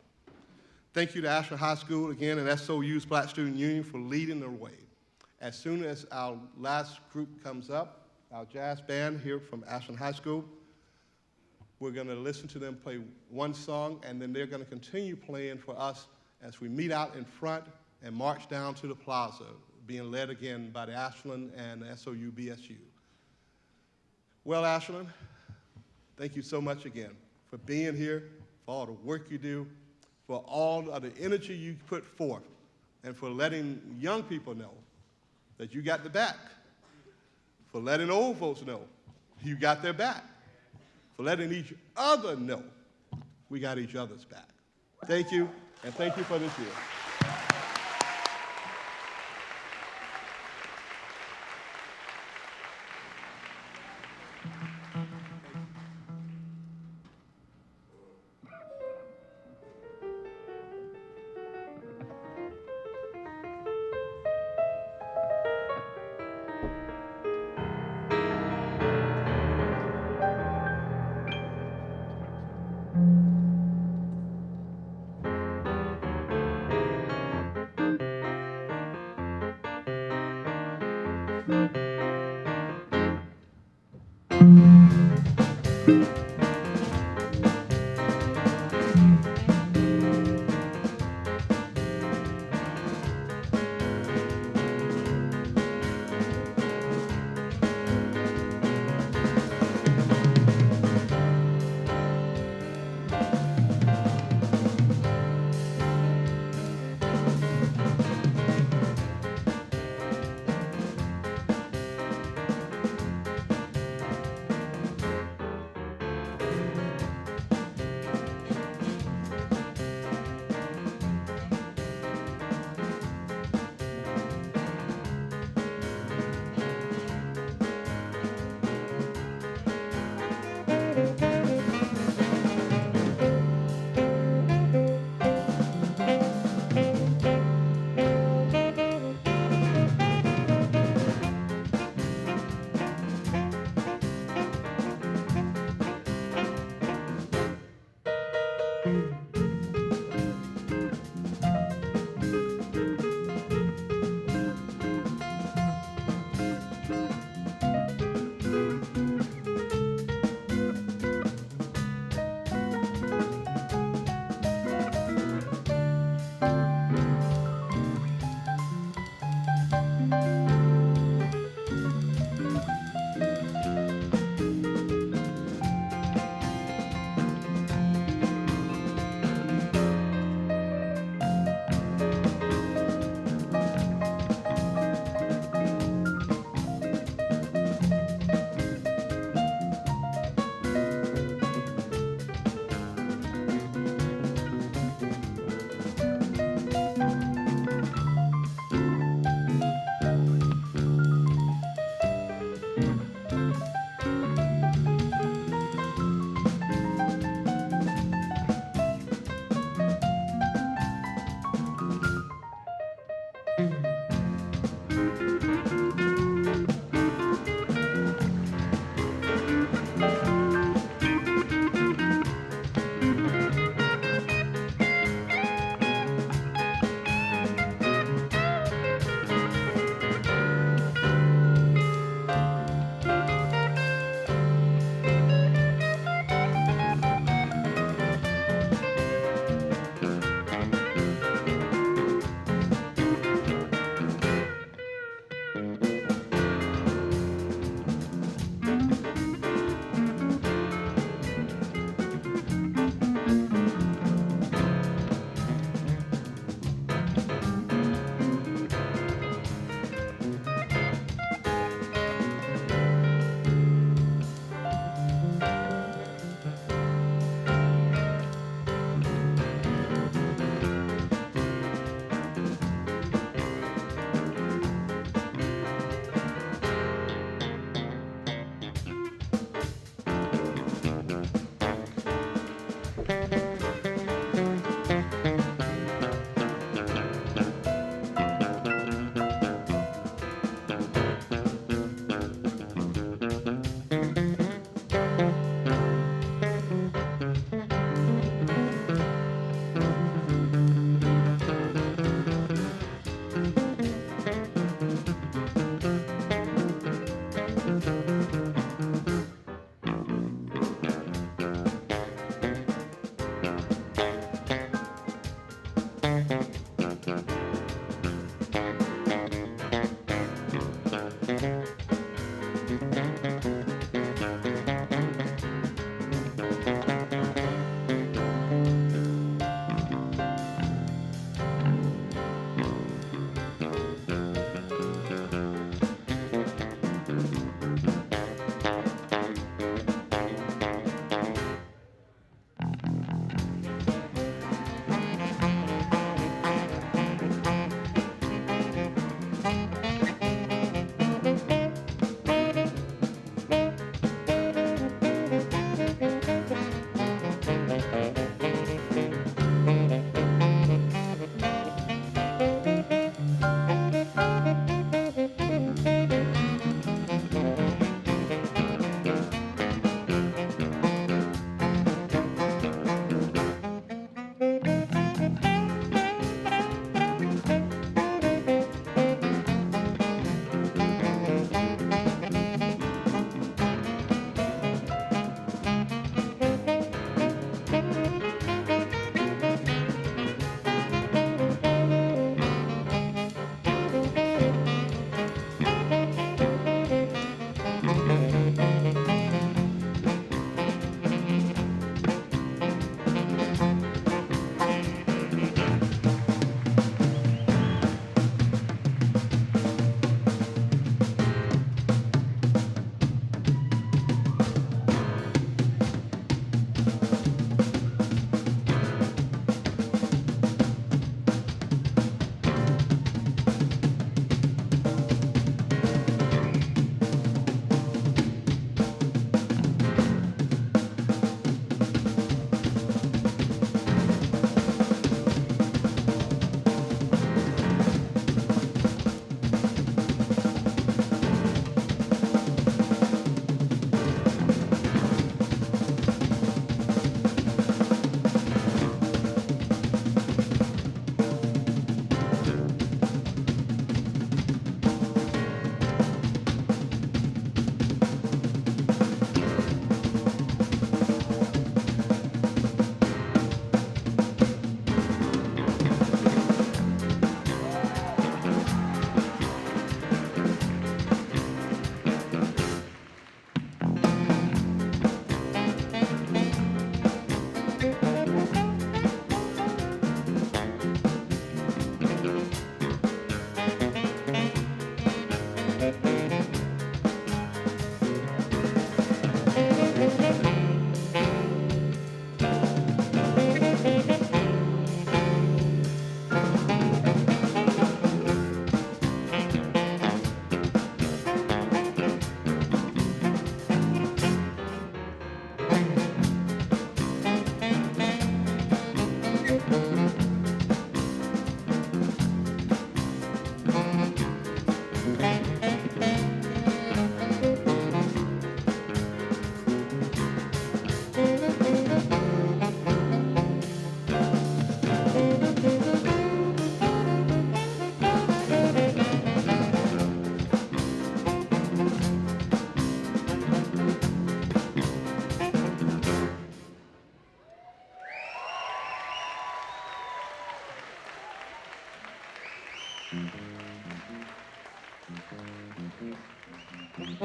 Thank you to Ashland High School again and SOU's Black Student Union for leading the way. As soon as our last group comes up, our jazz band here from Ashland High School, we're going to listen to them play one song, and then they're going to continue playing for us as we meet out in front and march down to the plaza, being led again by the Ashland and the SOU BSU. Well, Ashland, thank you so much again for being here, for all the work you do, for all of the energy you put forth, and for letting young people know that you got the back, for letting old folks know you got their back, for letting each other know we got each other's back. Thank you, and thank you for this year.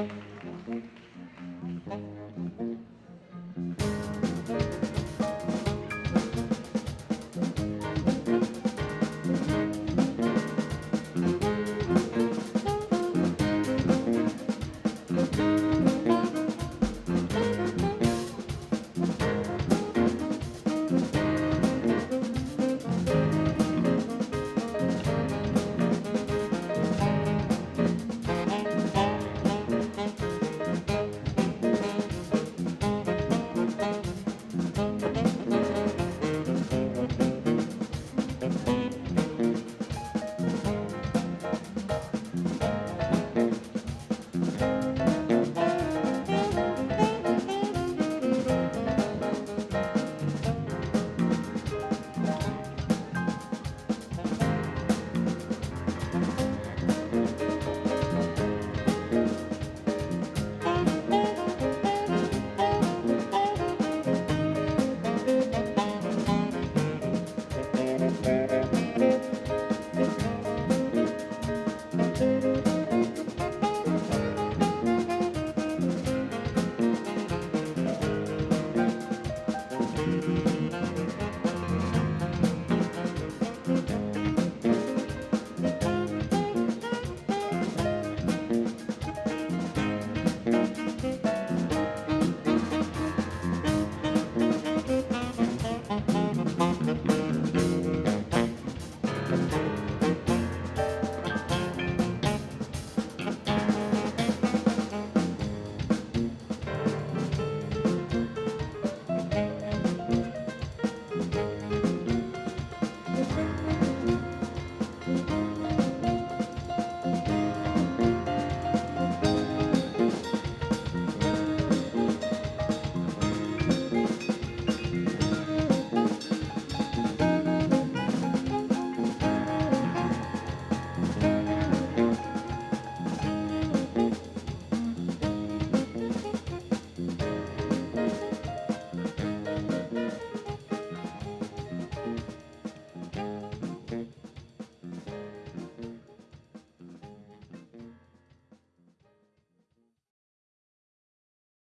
Thank you.